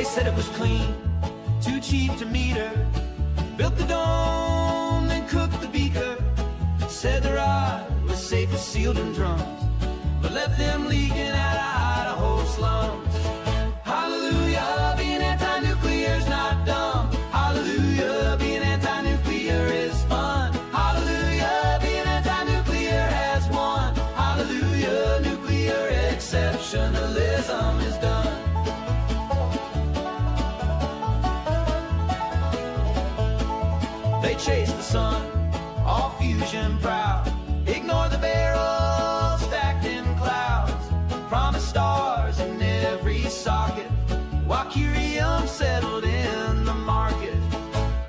They said it was clean, too cheap to meter. Built the dome, then cooked the beaker. Said the rod was safe, sealed in drums, but left them leaking out of Idaho slums. Hallelujah, being anti-nuclear's not dumb. Hallelujah, being anti-nuclear is fun. Hallelujah, being anti-nuclear has won. Hallelujah, nuclear exceptionalism is done. They chase the sun, all fusion proud. Ignore the barrels stacked in clouds. Promise stars in every socket, while curium settled in the market.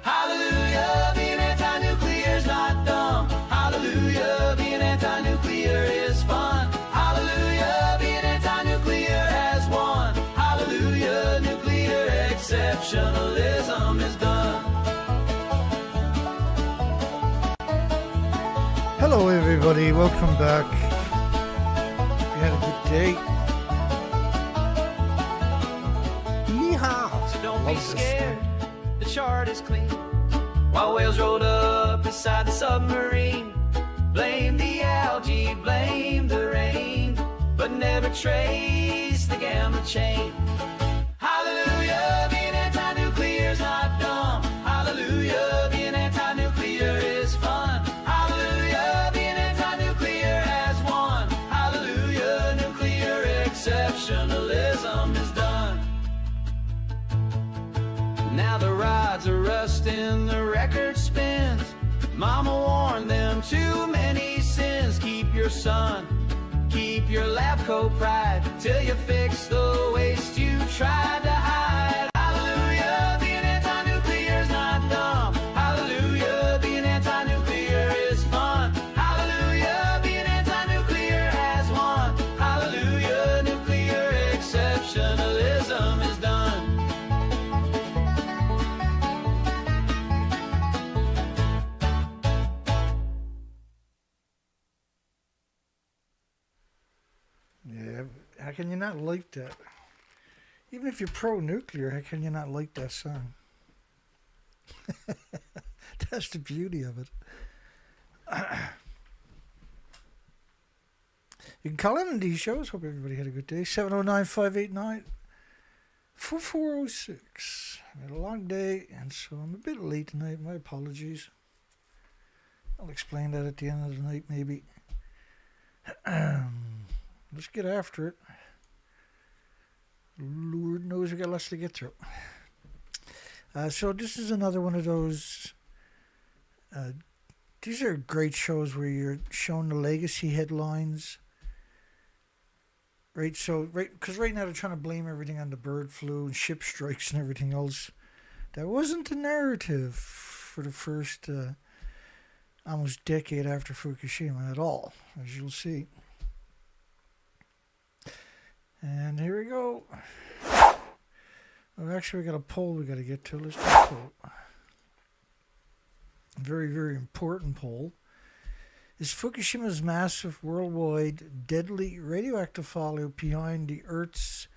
Hallelujah, being anti-nuclear's not dumb. Hallelujah, being anti-nuclear is fun. Hallelujah, being anti-nuclear has won. Hallelujah, nuclear exceptionalism is done. Hello everybody, welcome back. You had a good day. Yeehaw! So don't be scared, the chart is clean. While whales rolled up beside the submarine, blame the algae, blame the rain, but never trace the gamma chain. Hallelujah, being anti-nuclear's not dumb. Hallelujah, being anti-nuclear is fun. Hallelujah, being anti-nuclear has won. Hallelujah, nuclear exceptionalism is done. Now the rods are rusting, the record spins. Mama warned them, too many sins. Keep your son, keep your lab coat pride, till you fix the waste you tried to hide. Hallelujah, being anti-nuclear's not dumb. Hallelujah, being anti-nuclear is fun. Hallelujah, being anti-nuclear has won. Hallelujah, nuclear exceptionalism is done. Yeah, how can you not like that? Even if you're pro-nuclear, how can you not like that song? That's the beauty of it. You can call in on these shows. Hope everybody had a good day. 709-589-4406. I had a long day, and so I'm a bit late tonight. My apologies. I'll explain that at the end of the night, maybe. Let's get after it. Lord knows we got lots to get through. So this is another one of those. These are great shows where you're showing the legacy headlines. Right, so because right now they're trying to blame everything on the bird flu and ship strikes and everything else. That wasn't the narrative for the first almost decade after Fukushima at all, as you'll see. And here we go. Oh, actually, we got a poll we got to get to. Let's do a poll. Very, very important poll. Is Fukushima's massive worldwide deadly radioactive fallout behind the Earth's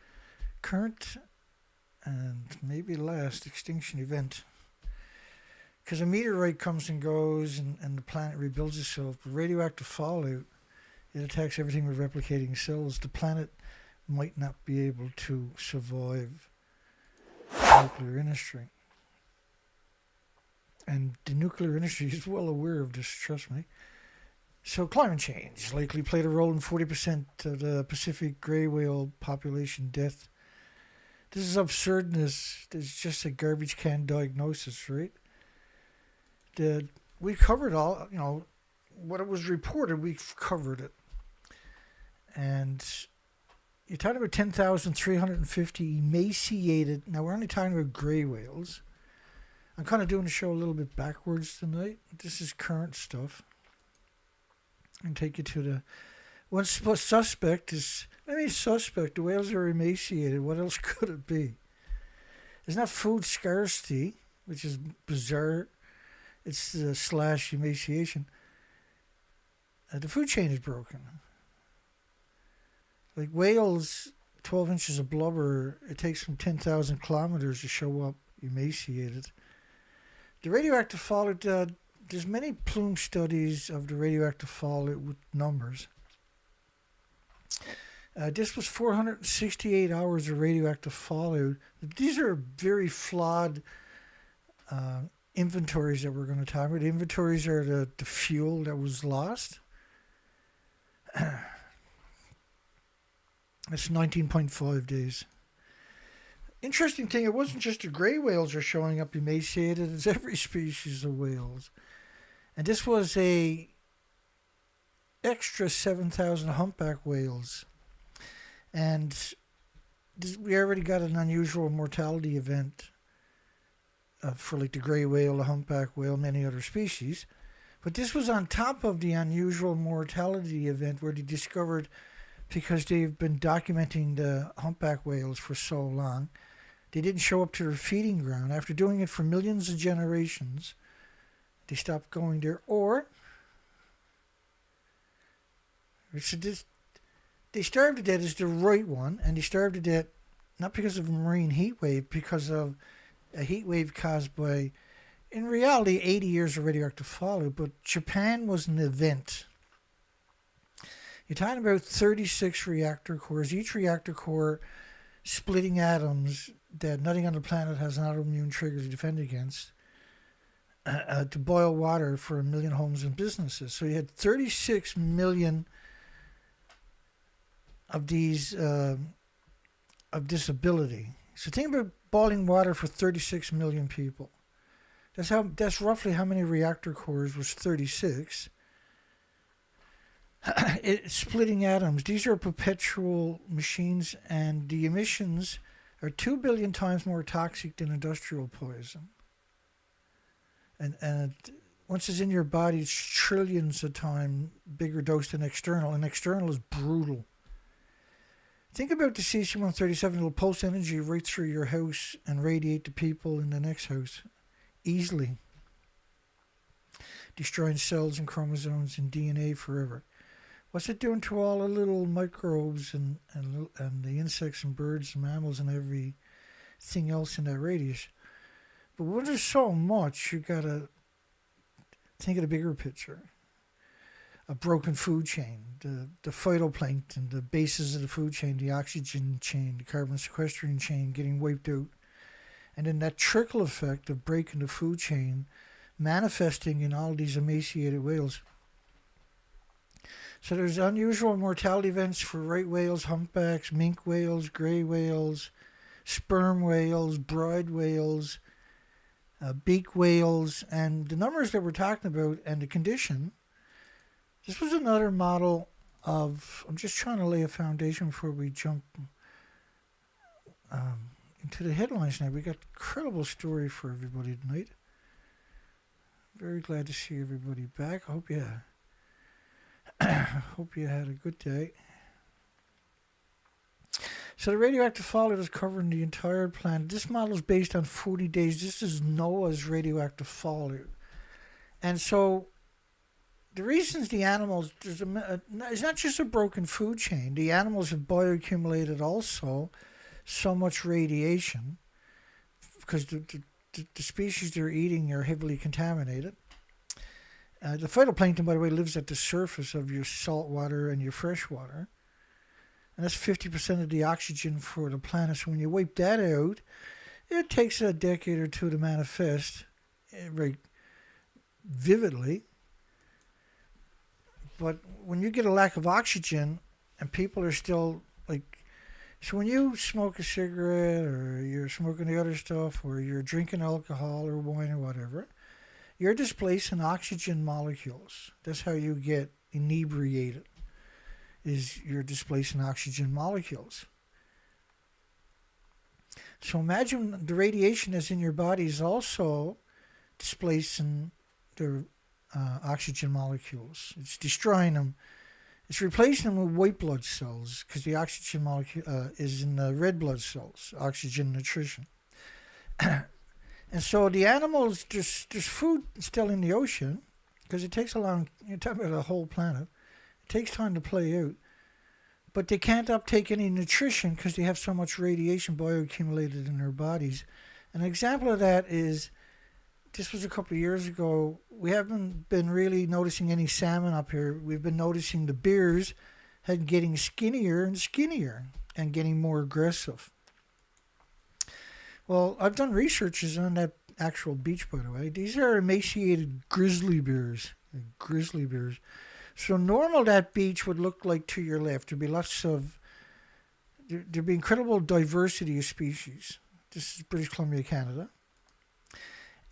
current and maybe last extinction event? Because a meteorite comes and goes and the planet rebuilds itself, but radioactive fallout, it attacks everything with replicating cells. The planet might not be able to survive the nuclear industry. And the nuclear industry is well aware of this, trust me. So climate change likely played a role in 40% of the Pacific gray whale population death. This is absurdness. It's just a garbage can diagnosis, right? We covered all, what it was reported, we've covered it. And you're talking about 10,350 emaciated. Now, we're only talking about gray whales. I'm kind of doing the show a little bit backwards tonight. This is current stuff. And take you to the one suspect is, suspect. The whales are emaciated. What else could it be? It's not food scarcity, which is bizarre. It's slash emaciation. The food chain is broken. Like whales 12 inches of blubber, it takes them 10,000 kilometers to show up emaciated. The radioactive fallout, there's many plume studies of the radioactive fallout with numbers. This was 468 hours of radioactive fallout. These are very flawed inventories that we're going to talk about. The inventories are the fuel that was lost. It's 19.5 days. Interesting thing, it wasn't just the grey whales are showing up emaciated, it's every species of whales. And this was a extra 7,000 humpback whales. And we already got an unusual mortality event for like the grey whale, the humpback whale, many other species. But this was on top of the unusual mortality event where they discovered, because they've been documenting the humpback whales for so long, they didn't show up to their feeding ground. After doing it for millions of generations, they stopped going there. Or they starved to death is the right one, and they starved to death not because of a marine heat wave, because of a heat wave caused by, in reality, 80 years of radioactive fallout. But Japan was an event. You're talking about 36 reactor cores, each reactor core splitting atoms that nothing on the planet has an autoimmune trigger to defend against, to boil water for 1 million homes and businesses. So you had 36 million of these, of this ability. So think about boiling water for 36 million people. That's roughly how many reactor cores was 36. It's splitting atoms. These are perpetual machines, and the emissions are 2 billion times more toxic than industrial poison. And once it's in your body, it's trillions of times bigger dose than external, and external is brutal. Think about the cesium-137. It'll pulse energy right through your house and radiate to people in the next house easily, destroying cells and chromosomes and DNA forever. What's it doing to all the little microbes and the insects and birds and mammals and everything else in that radius? But when there's so much, you gotta think of the bigger picture. A broken food chain, the phytoplankton, the bases of the food chain, the oxygen chain, the carbon sequestering chain getting wiped out. And then that trickle effect of breaking the food chain manifesting in all these emaciated whales. So there's unusual mortality events for right whales, humpbacks, minke whales, grey whales, sperm whales, brood whales, beak whales, and the numbers that we're talking about and the condition. This was another model of, I'm just trying to lay a foundation before we jump into the headlines now. We got an incredible story for everybody tonight. Very glad to see everybody back. I hope you had a good day. So the radioactive fallout is covering the entire planet. This model is based on 40 days. This is NOAA's radioactive fallout. And so the reasons the animals, it's not just a broken food chain. The animals have bioaccumulated also so much radiation because the species they're eating are heavily contaminated. The phytoplankton, by the way, lives at the surface of your salt water and your fresh water. And that's 50% of the oxygen for the planet. So when you wipe that out, it takes a decade or two to manifest very vividly. But when you get a lack of oxygen and people are still like, so when you smoke a cigarette or you're smoking the other stuff or you're drinking alcohol or wine or whatever, you're displacing oxygen molecules. That's how you get inebriated, is you're displacing oxygen molecules. So imagine the radiation that's in your body is also displacing the oxygen molecules. It's destroying them. It's replacing them with white blood cells because the oxygen molecule is in the red blood cells, oxygen nutrition. And so the animals, there's food still in the ocean because it takes a long, you're talking about a whole planet. It takes time to play out. but they can't uptake any nutrition because they have so much radiation bioaccumulated in their bodies. An example of that is, this was a couple of years ago, we haven't been really noticing any salmon up here. We've been noticing the bears had getting skinnier and skinnier and getting more aggressive. Well, I've done researches on that actual beach, by the way. These are emaciated grizzly bears. Grizzly bears. So normal that beach would look like to your left. There'd be there'd be incredible diversity of species. This is British Columbia, Canada.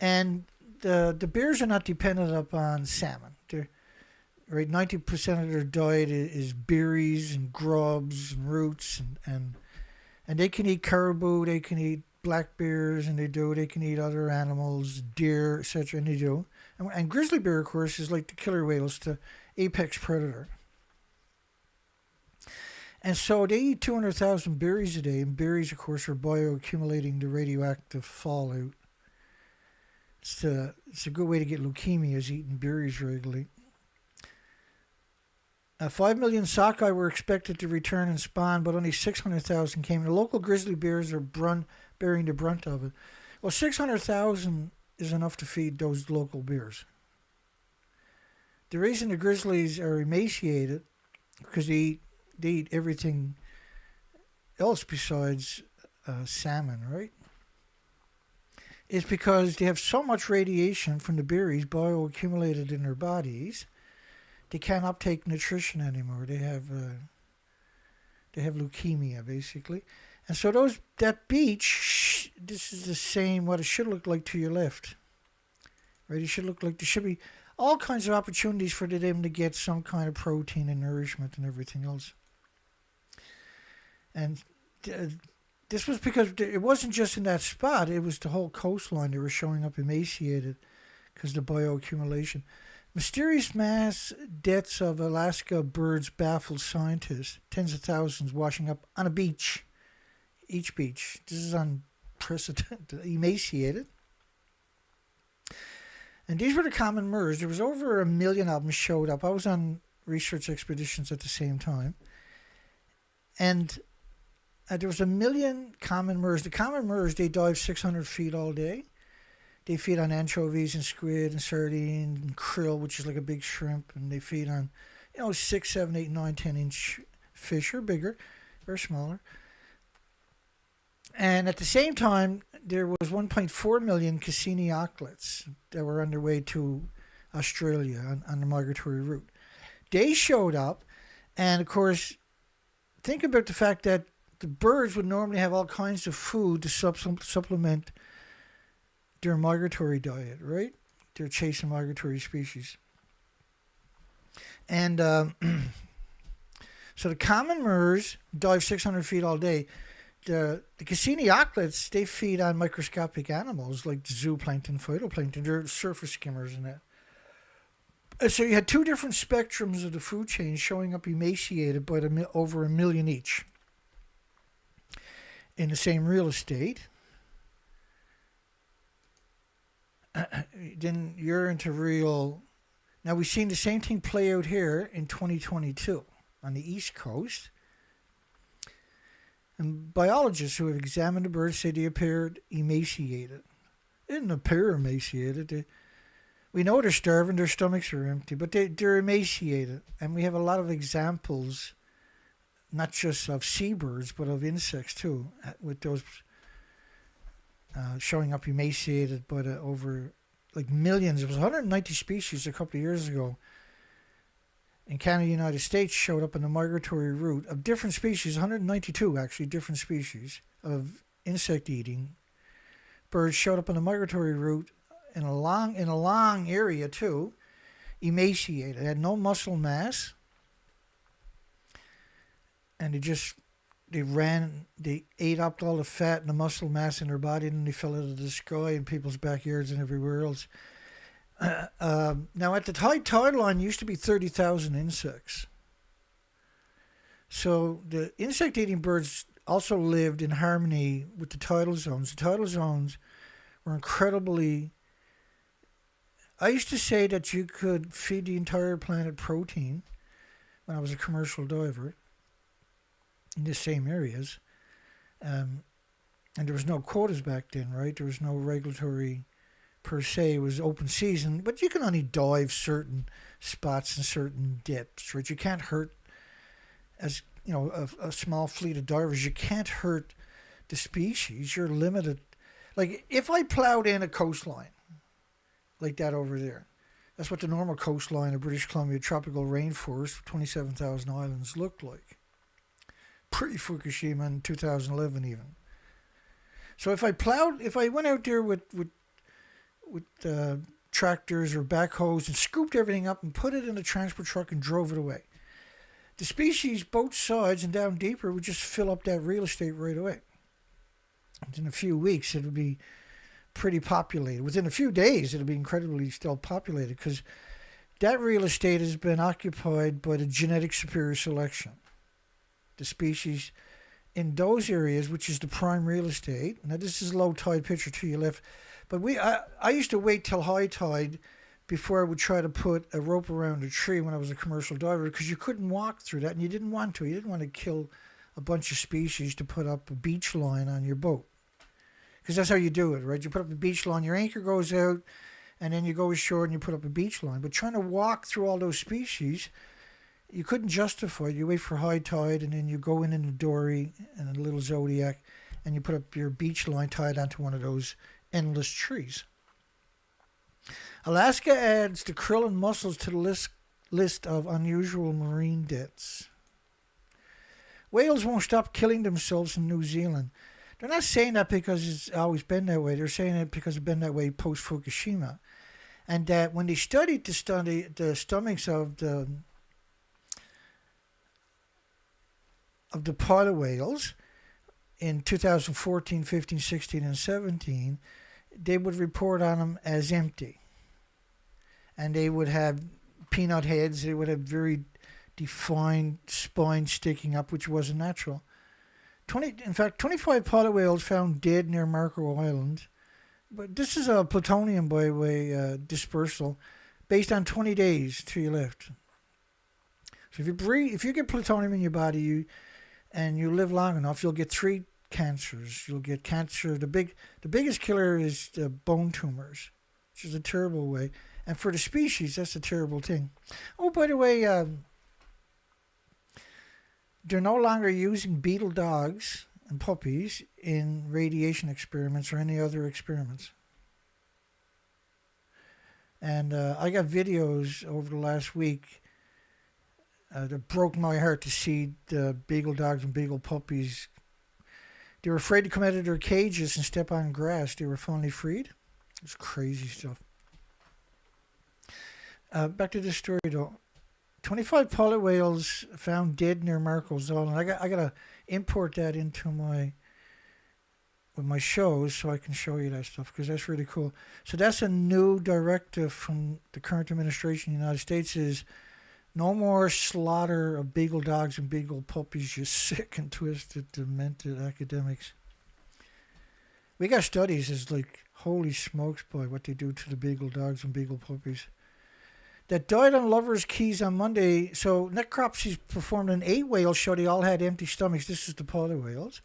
And the bears are not dependent upon salmon. Right, 90% of their diet is berries and grubs and roots, and they can eat caribou, they can eat black bears, and they can eat other animals, deer, etc., and they do. And grizzly bear, of course, is like the killer whales, the apex predator. And so they eat 200,000 berries a day, and berries, of course, are bioaccumulating the radioactive fallout. It's a good way to get leukemia, is eating berries regularly. 5 million sockeye were expected to return and spawn, but only 600,000 came. The local grizzly bears are bearing the brunt of it. Well, 600,000 is enough to feed those local bears. The reason the grizzlies are emaciated, because they eat everything else besides salmon, right? Is because they have so much radiation from the berries bioaccumulated in their bodies, they can't uptake nutrition anymore. They have leukemia, basically. And so that beach, this is the same, what it should look like to your left. Right? It should look like, there should be all kinds of opportunities for them to get some kind of protein and nourishment and everything else. And this was because it wasn't just in that spot, it was the whole coastline. They were showing up emaciated because of the bioaccumulation. Mysterious mass deaths of Alaska birds baffle scientists. Tens of thousands washing up on a beach. Each beach. This is unprecedented. Emaciated. And these were the common murres. There was over 1 million of them showed up. I was on research expeditions at the same time. And there was 1 million common murres. The common murres, they dive 600 feet all day. They feed on anchovies and squid and sardine and krill, which is like a big shrimp. And they feed on, 6, 7, 8, 9, 10-inch fish or bigger or smaller. And at the same time, there was 1.4 million Cassini auklets that were on their way to Australia on the migratory route. They showed up, and of course, think about the fact that the birds would normally have all kinds of food to supplement their migratory diet, right? They're chasing migratory species. And so the common murres dive 600 feet all day. The Cassini auklets, they feed on microscopic animals like zooplankton, phytoplankton. They're surface skimmers and that. And so you had two different spectrums of the food chain showing up emaciated, but over 1 million each in the same real estate. Then you're into real. Now we've seen the same thing play out here in 2022 on the East Coast. And biologists who have examined the birds say they appeared emaciated. They didn't appear emaciated. We know they're starving, their stomachs are empty, but they're emaciated. And we have a lot of examples, not just of seabirds, but of insects too, with those showing up emaciated, but over like millions. It was 190 species a couple of years ago in Canada, United States, showed up on the migratory route of different species, 192 actually, different species of insect-eating birds showed up on the migratory route in a long area too, emaciated, had no muscle mass, and they ate up all the fat and the muscle mass in their body, and they fell out of the sky in people's backyards and everywhere else. Now, at the high tide line used to be 30,000 insects. So the insect-eating birds also lived in harmony with the tidal zones. The tidal zones were incredibly... I used to say that you could feed the entire planet protein when I was a commercial diver. in the same areas. And there was no quotas back then, right? There was no regulatory per se. It was open season, but you can only dive certain spots and certain depths, right? You can't hurt, as you know, a small fleet of divers, you can't hurt the species. You're limited. Like if I plowed in a coastline like that over there, that's what the normal coastline of British Columbia tropical rainforest, 27,000 islands, looked like. Pre-Fukushima in 2011 even. So if I went out there with tractors or backhoes and scooped everything up and put it in a transport truck and drove it away, the species, both sides and down deeper, would just fill up that real estate right away. Within a few weeks, it would be pretty populated. Within a few days, it would be incredibly still populated because that real estate has been occupied by the genetic superior selection. The species in those areas, which is the prime real estate. Now, this is a low tide picture to your left, but I used to wait till high tide before I would try to put a rope around a tree when I was a commercial diver, because you couldn't walk through that, and you didn't want to. You didn't want to kill a bunch of species to put up a beach line on your boat, because that's how you do it, right? You put up a beach line, your anchor goes out, and then you go ashore and you put up a beach line. But trying to walk through all those species, you couldn't justify it. You wait for high tide, and then you go in a dory and a little Zodiac, and you put up your beach line tied onto one of those endless trees. Alaska adds the krill and mussels to the list of unusual marine deaths. Whales won't stop killing themselves in New Zealand. They're not saying that because it's always been that way. They're saying it because it's been that way post-Fukushima. And that when they studied the stomachs of the pilot whales in 2014, 15, 16, and 17, they would report on them as empty. And they would have peanut heads. They would have very defined spines sticking up, which wasn't natural. 25 pilot whales found dead near Marco Island. But this is a plutonium, by the way, dispersal based on 20 days to your left. So if you get plutonium in your body, and you live long enough, you'll get 3 cancers. You'll get cancer. The biggest killer is bone tumors, which is a terrible way. And for the species, that's a terrible thing. Oh, by the way, they're no longer using beetle dogs and puppies in radiation experiments or any other experiments. And I got videos over the last week that broke my heart to see the beagle dogs and beagle puppies. They were afraid to come out of their cages and step on grass. They were finally freed. It's crazy stuff. Back to this story, though. 25 pilot whales found dead near Marco's Island. I got to import that into my shows so I can show you that stuff, because that's really cool. So that's a new directive from the current administration in the United States, is no more slaughter of beagle dogs and beagle puppies, you sick and twisted, demented academics. We got studies as like, holy smokes, boy, what they do to the beagle dogs and beagle puppies. That died on Lovers Keys on Monday. So necropsies performed on 8 whales show they all had empty stomachs. This is the pilot whales.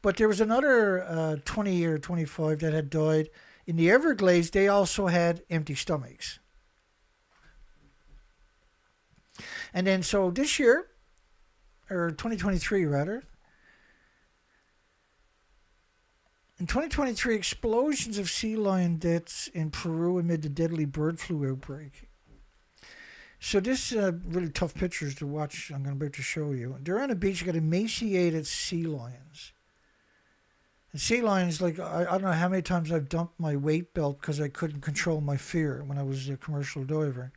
But there was another 20 or 25 that had died in the Everglades. They also had empty stomachs. And then so this year, or 2023 rather, in 2023, explosions of sea lion deaths in Peru amid the deadly bird flu outbreak. So this really tough pictures to watch. I'm about to show you. They're on a beach. You got emaciated sea lions. And sea lions, like I don't know how many times I've dumped my weight belt because I couldn't control my fear when I was a commercial diver.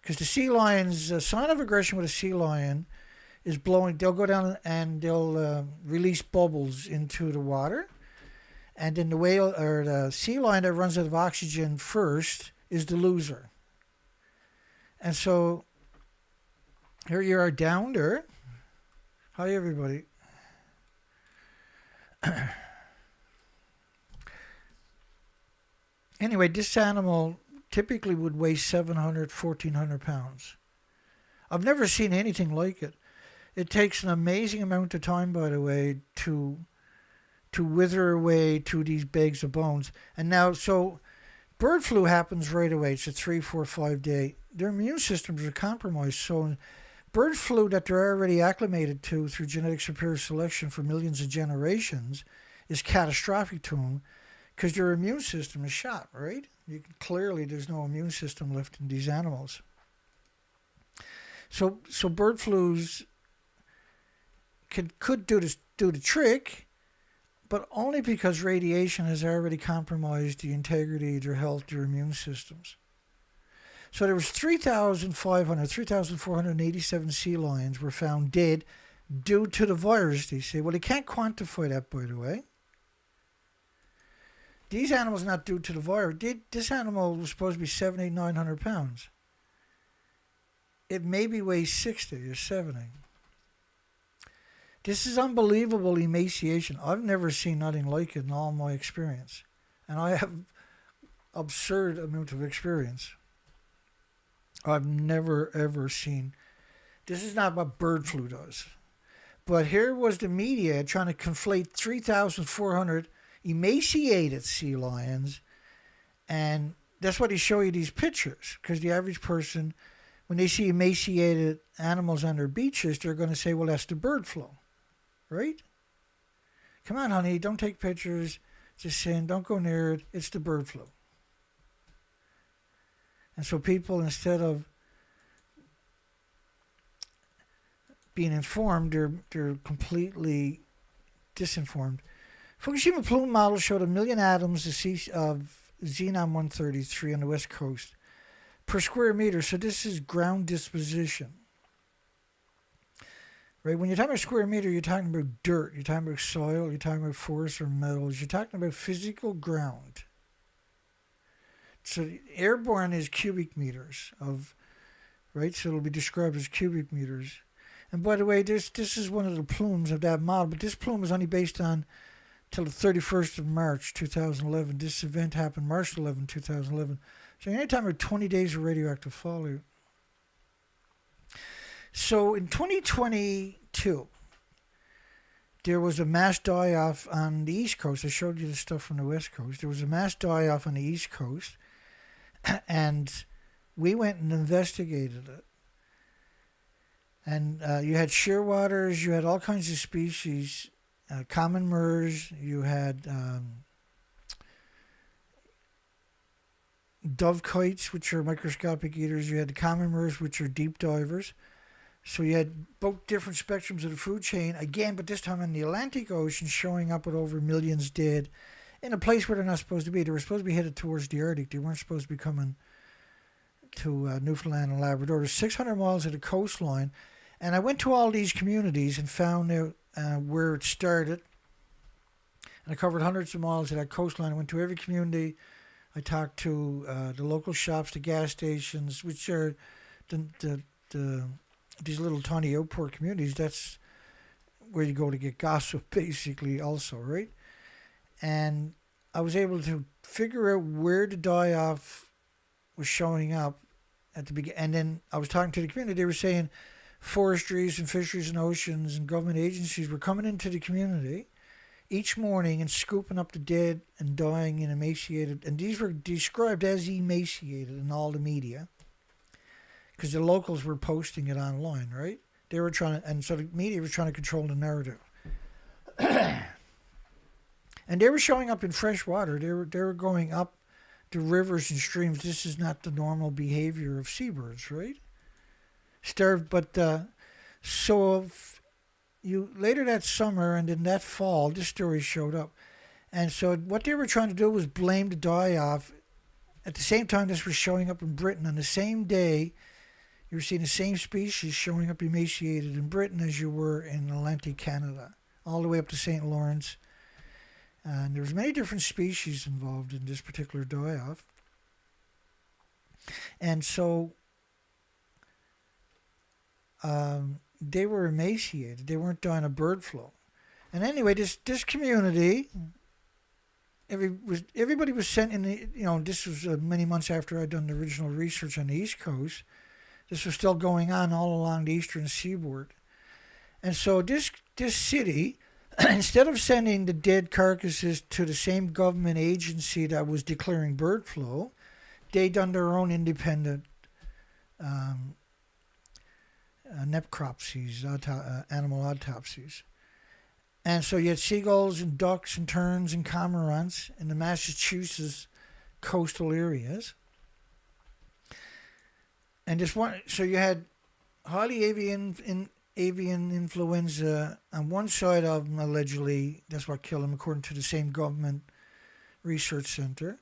Because the sea lions, a sign of aggression with a sea lion is blowing. They'll go down and they'll release bubbles into the water. And then the whale or the sea lion that runs out of oxygen first is the loser. And so here you are down there. Hi, everybody. Anyway, this animal typically would weigh 700, 1,400 pounds. I've never seen anything like it. It takes an amazing amount of time, by the way, to wither away to these bags of bones. And now, so bird flu happens right away. It's a 3, 4, 5 day. Their immune systems are compromised. So bird flu that they're already acclimated to through genetic superior selection for millions of generations is catastrophic to them because their immune system is shot, right? Clearly, there's no immune system left in these animals. So bird flus could do the trick, but only because radiation has already compromised the integrity of their health, their immune systems. So there was 3,487 sea lions were found dead due to the virus, they say. Well, they can't quantify that, by the way. These animals are not due to the virus. This animal was supposed to be 700, 900 pounds. It maybe weighs 60 or 70. This is unbelievable emaciation. I've never seen nothing like it in all my experience. And I have absurd amount of experience. I've never, ever seen. This is not what bird flu does. But here was the media trying to conflate 3,400 emaciated sea lions. And that's why they show you these pictures. Because the average person, when they see emaciated animals on their beaches, they're going to say, well, that's the bird flu. Right? Come on, honey, don't take pictures. It's a sin. Don't go near it. It's the bird flu. And so people, instead of being informed, they're completely disinformed. Fukushima plume model showed 1 million atoms of xenon-133 on the west coast per square meter. So this is ground disposition. Right? When you're talking about square meter, you're talking about dirt, you're talking about soil, you're talking about forests or metals, you're talking about physical ground. So airborne is cubic meters of, right? So it'll be described as cubic meters. And by the way, this is one of the plumes of that model, but this plume is only based on till the 31st of March 2011. This event happened March 11, 2011. So anytime about 20 days of radioactive fallout. So in 2022, there was a mass die-off on the East Coast. I showed you the stuff from the West Coast. There was a mass die-off on the East Coast, and we went and investigated it. And you had shearwaters, you had all kinds of species, common murres, you had dovekites, which are microscopic eaters, you had the common murres, which are deep divers. So you had both different spectrums of the food chain, again, but this time in the Atlantic Ocean, showing up with over millions dead in a place where they're not supposed to be. They were supposed to be headed towards the Arctic. They weren't supposed to be coming to Newfoundland and Labrador. There's 600 miles of the coastline. And I went to all these communities and found out where it started. And I covered hundreds of miles of that coastline. I went to every community. I talked to the local shops, the gas stations, which are these little tiny outport communities. That's where you go to get gossip, basically, also, right? And I was able to figure out where the die-off was showing up at the beginning. And then I was talking to the community. They were saying forestries and fisheries and oceans and government agencies were coming into the community each morning and scooping up the dead and dying and emaciated. And these were described as emaciated in all the media, because the locals were posting it online, right? They were trying to, and so the media was trying to control the narrative. And they were showing up in fresh water. They were going up the rivers and streams. This is not the normal behavior of seabirds, right? Starved, but so if you later that summer and in that fall, this story showed up. And so what they were trying to do was blame the die-off. At the same time, this was showing up in Britain. On the same day, you were seeing the same species showing up emaciated in Britain as you were in Atlantic Canada, all the way up to St. Lawrence. And there's many different species involved in this particular die-off. And so they were emaciated. They weren't dying of bird flu. And anyway, this community, everybody was sent in the, this was many months after I'd done the original research on the East Coast. This was still going on all along the eastern seaboard. And so this city, instead of sending the dead carcasses to the same government agency that was declaring bird flu, they done their own independent necropsies, animal autopsies. And so you had seagulls and ducks and terns and cormorants in the Massachusetts coastal areas. And so you had highly avian influenza on one side of them, allegedly. That's what killed them, according to the same government research center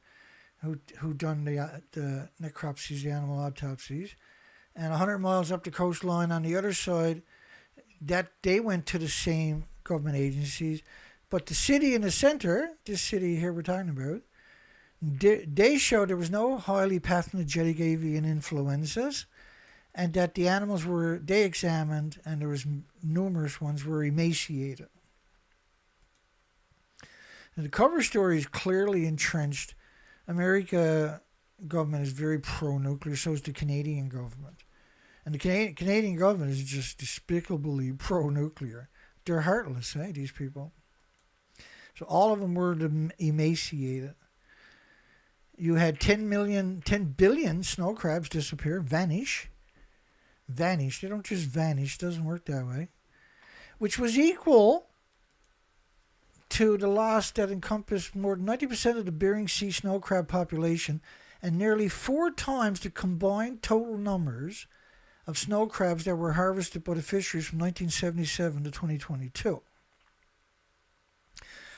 who done the necropsies, the animal autopsies. And 100 miles up the coastline on the other side, that they went to the same government agencies. But the city in the center, this city here we're talking about, they showed there was no highly pathogenic avian influenzas, and that the animals they examined, and there was numerous ones, were emaciated. And the cover story is clearly entrenched. America government is very pro-nuclear, so is the Canadian government. And the Canadian government is just despicably pro-nuclear. They're heartless, these people. So all of them were emaciated. You had 10 billion snow crabs disappear, vanish. Vanish. They don't just vanish. It doesn't work that way. Which was equal to the loss that encompassed more than 90% of the Bering Sea snow crab population and nearly 4 times the combined total numbers of snow crabs that were harvested by the fisheries from 1977 to 2022.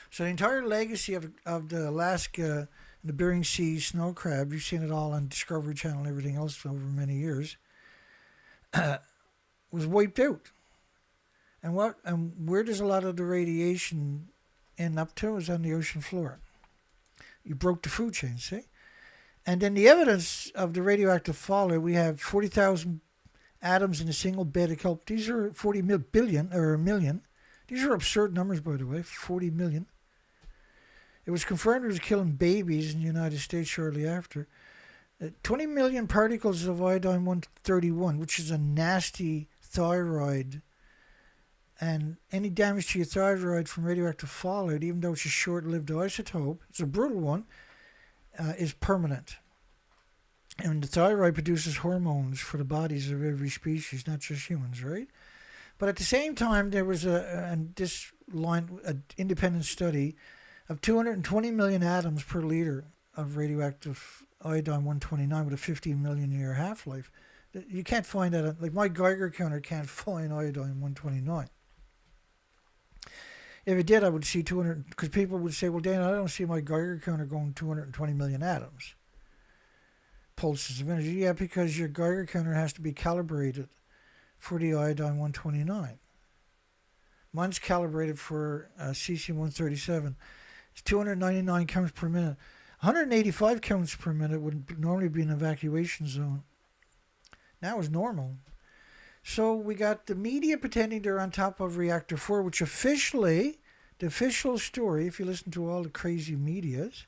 So the entire legacy of the Alaska and the Bering Sea snow crab, you've seen it all on Discovery Channel and everything else over many years, was wiped out. And where does a lot of the radiation end up to is on the ocean floor. You broke the food chain, see? And then the evidence of the radioactive fallout, we have 40,000 atoms in a single bed of kelp. These are 40 billion, or a million. These are absurd numbers, by the way, 40 million. It was confirmed it was killing babies in the United States shortly after. 20 million particles of iodine-131, which is a nasty thyroid. And any damage to your thyroid from radioactive fallout, even though it's a short-lived isotope, it's a brutal one, is permanent. And the thyroid produces hormones for the bodies of every species, not just humans, right? But at the same time, there was an independent study of 220 million atoms per liter of radioactive iodine-129 with a 15 million year half-life. You can't find that. Like my Geiger counter can't find iodine-129. If it did, I would see 200, because people would say, well, Dana, I don't see my Geiger counter going 220 million atoms. Pulses of energy. Yeah, because your Geiger counter has to be calibrated for the iodine-129. Mine's calibrated for cesium-137. It's 299 counts per minute. 185 counts per minute would normally be an evacuation zone. Now it's normal. So we got the media pretending they're on top of Reactor 4, which officially, the official story, if you listen to all the crazy medias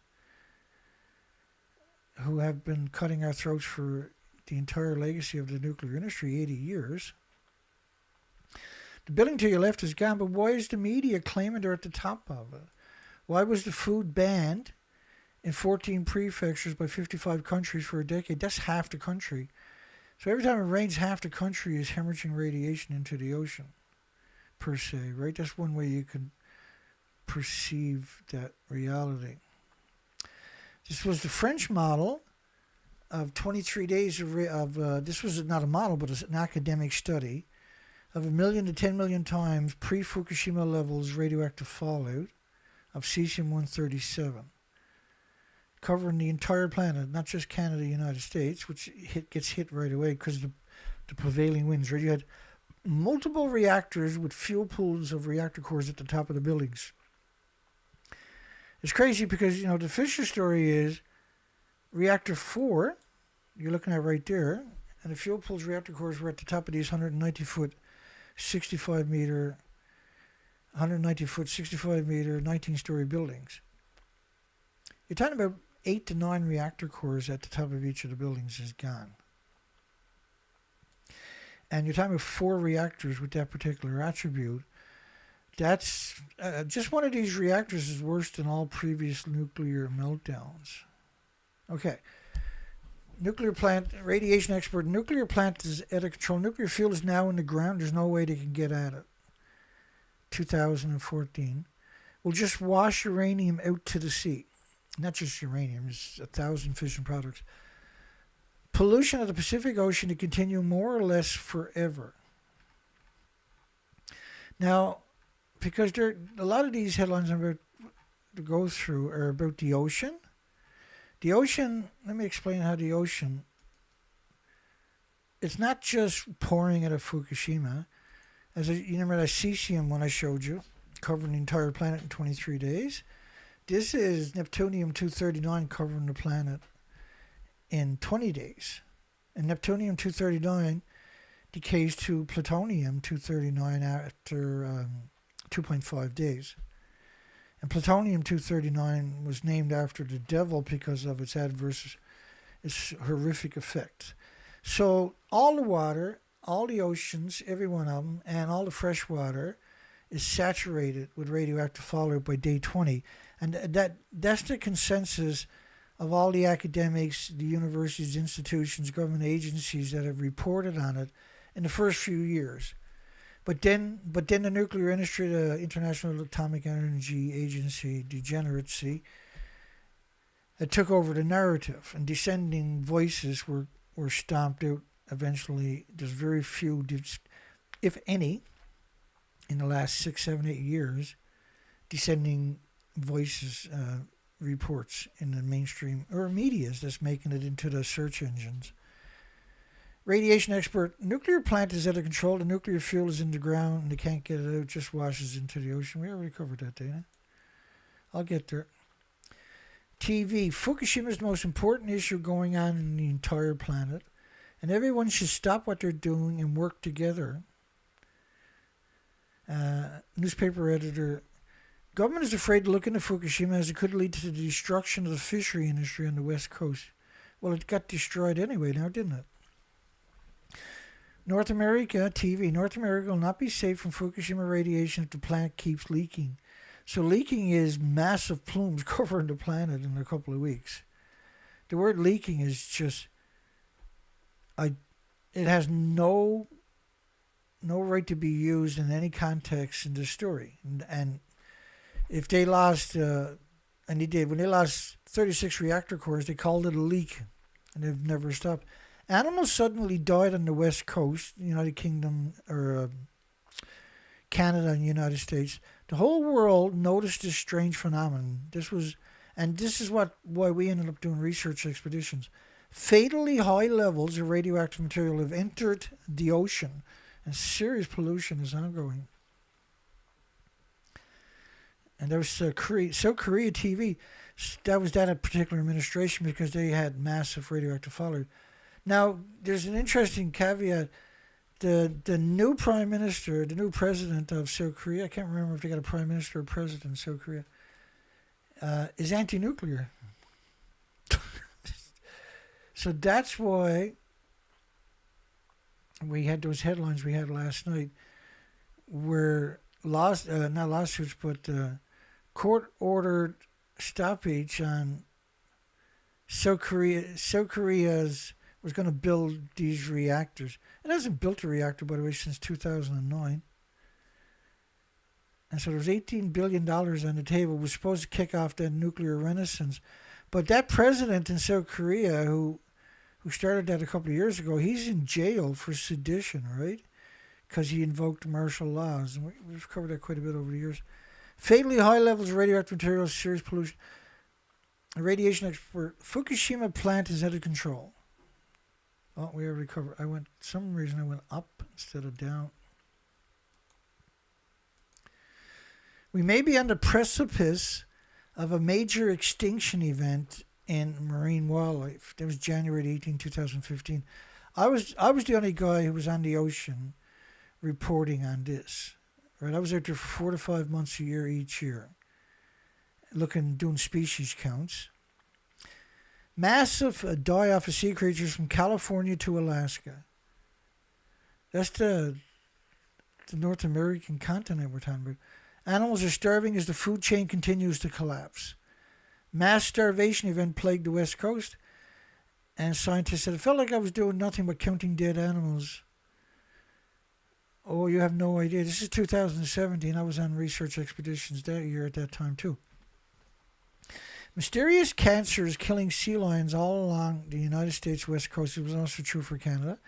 who have been cutting our throats for the entire legacy of the nuclear industry, 80 years. The building to your left is gone, but why is the media claiming they're at the top of it? Why was the food banned in 14 prefectures by 55 countries for a decade? That's half the country. So every time it rains, half the country is hemorrhaging radiation into the ocean, per se, right? That's one way you can perceive that reality. This was the French model of 23 days of this was not a model, but an academic study of 1 million to 10 million times pre-Fukushima levels radioactive fallout of cesium-137. Covering the entire planet, not just Canada, United States, which gets hit right away because of the prevailing winds. Right? You had multiple reactors with fuel pools of reactor cores at the top of the buildings. It's crazy because, the official story is Reactor 4, you're looking at right there, and the fuel pools reactor cores were at the top of these 190-foot, 65-meter, 19-story buildings. You're talking about 8 to 9 reactor cores at the top of each of the buildings is gone. and you're talking about 4 reactors with that particular attribute, that's just one of these reactors is worse than all previous nuclear meltdowns. Okay. Nuclear plant, radiation expert, nuclear plant is out of control. Nuclear fuel is now in the ground. There's no way they can get at it. 2014. We'll just wash uranium out to the sea. Not just uranium, there's 1,000 fission products. Pollution of the Pacific Ocean to continue more or less forever. Now, because a lot of these headlines I'm about to go through are about the ocean. The ocean, let me explain how the ocean, it's not just pouring out of Fukushima. You remember that cesium one I showed you, covering the entire planet in 23 days? This is Neptunium-239 covering the planet in 20 days. And Neptunium-239 decays to plutonium-239 after 2.5 days. And plutonium-239 was named after the devil because of its its horrific effects. So all the water, all the oceans, every one of them, and all the fresh water is saturated with radioactive fallout by day 20. And that's the consensus of all the academics, the universities, institutions, government agencies that have reported on it in the first few years. But then the nuclear industry, the International Atomic Energy Agency, degeneracy, it took over the narrative, and dissenting voices were stomped out eventually. There's very few, if any, in the last 6, 7, 8 years, dissenting voices reports in the mainstream or medias that's making it into the search engines. Radiation expert, nuclear plant is out of control. The nuclear fuel is in the ground and they can't get it out. It just washes into the ocean. We already covered that, Dana. I'll get there. TV, Fukushima is the most important issue going on in the entire planet. And everyone should stop what they're doing and work together. Newspaper editor, government is afraid to look into Fukushima as it could lead to the destruction of the fishery industry on the west coast. Well, it got destroyed anyway now, didn't it? North America, TV, North America will not be safe from Fukushima radiation if the plant keeps leaking. So leaking is massive plumes covering the planet in a couple of weeks. The word leaking is just, it has no right to be used in any context in this story. And if they lost, and they did, when they lost 36 reactor cores, they called it a leak, and they've never stopped. Animals suddenly died on the west coast, United Kingdom, or Canada and United States. The whole world noticed this strange phenomenon. This is why we ended up doing research expeditions. Fatally high levels of radioactive material have entered the ocean, and serious pollution is ongoing. And there was South Korea TV. That was that particular administration because they had massive radioactive fallout. Now, there's an interesting caveat. The new prime minister, the new president of South Korea, I can't remember if they got a prime minister or president in South Korea, is anti-nuclear. So that's why we had those headlines we had last night where not lawsuits, but court-ordered stoppage on South Korea's was going to build these reactors. It hasn't built a reactor, by the way, since 2009. And so there was $18 billion on the table. It was supposed to kick off the nuclear renaissance. But that president in South Korea who started that a couple of years ago, he's in jail for sedition, right? Because he invoked martial laws. And we've covered that quite a bit over the years. Fatally high levels of radioactive materials, serious pollution. A radiation expert, Fukushima plant is out of control. Oh, we already covered. Some reason I went up instead of down. We may be on the precipice of a major extinction event in marine wildlife. That was January 18, 2015. I was the only guy who was on the ocean reporting on this. Right, I was out there for 4 to 5 months a year each year, doing species counts. Massive die-off of sea creatures from California to Alaska. That's the North American continent we're talking about. Animals are starving as the food chain continues to collapse. Mass starvation event plagued the West Coast, and scientists said, it felt like I was doing nothing but counting dead animals. Oh, you have no idea. This is 2017. I was on research expeditions that year at that time, too. Mysterious cancers killing sea lions all along the United States West Coast. It was also true for Canada.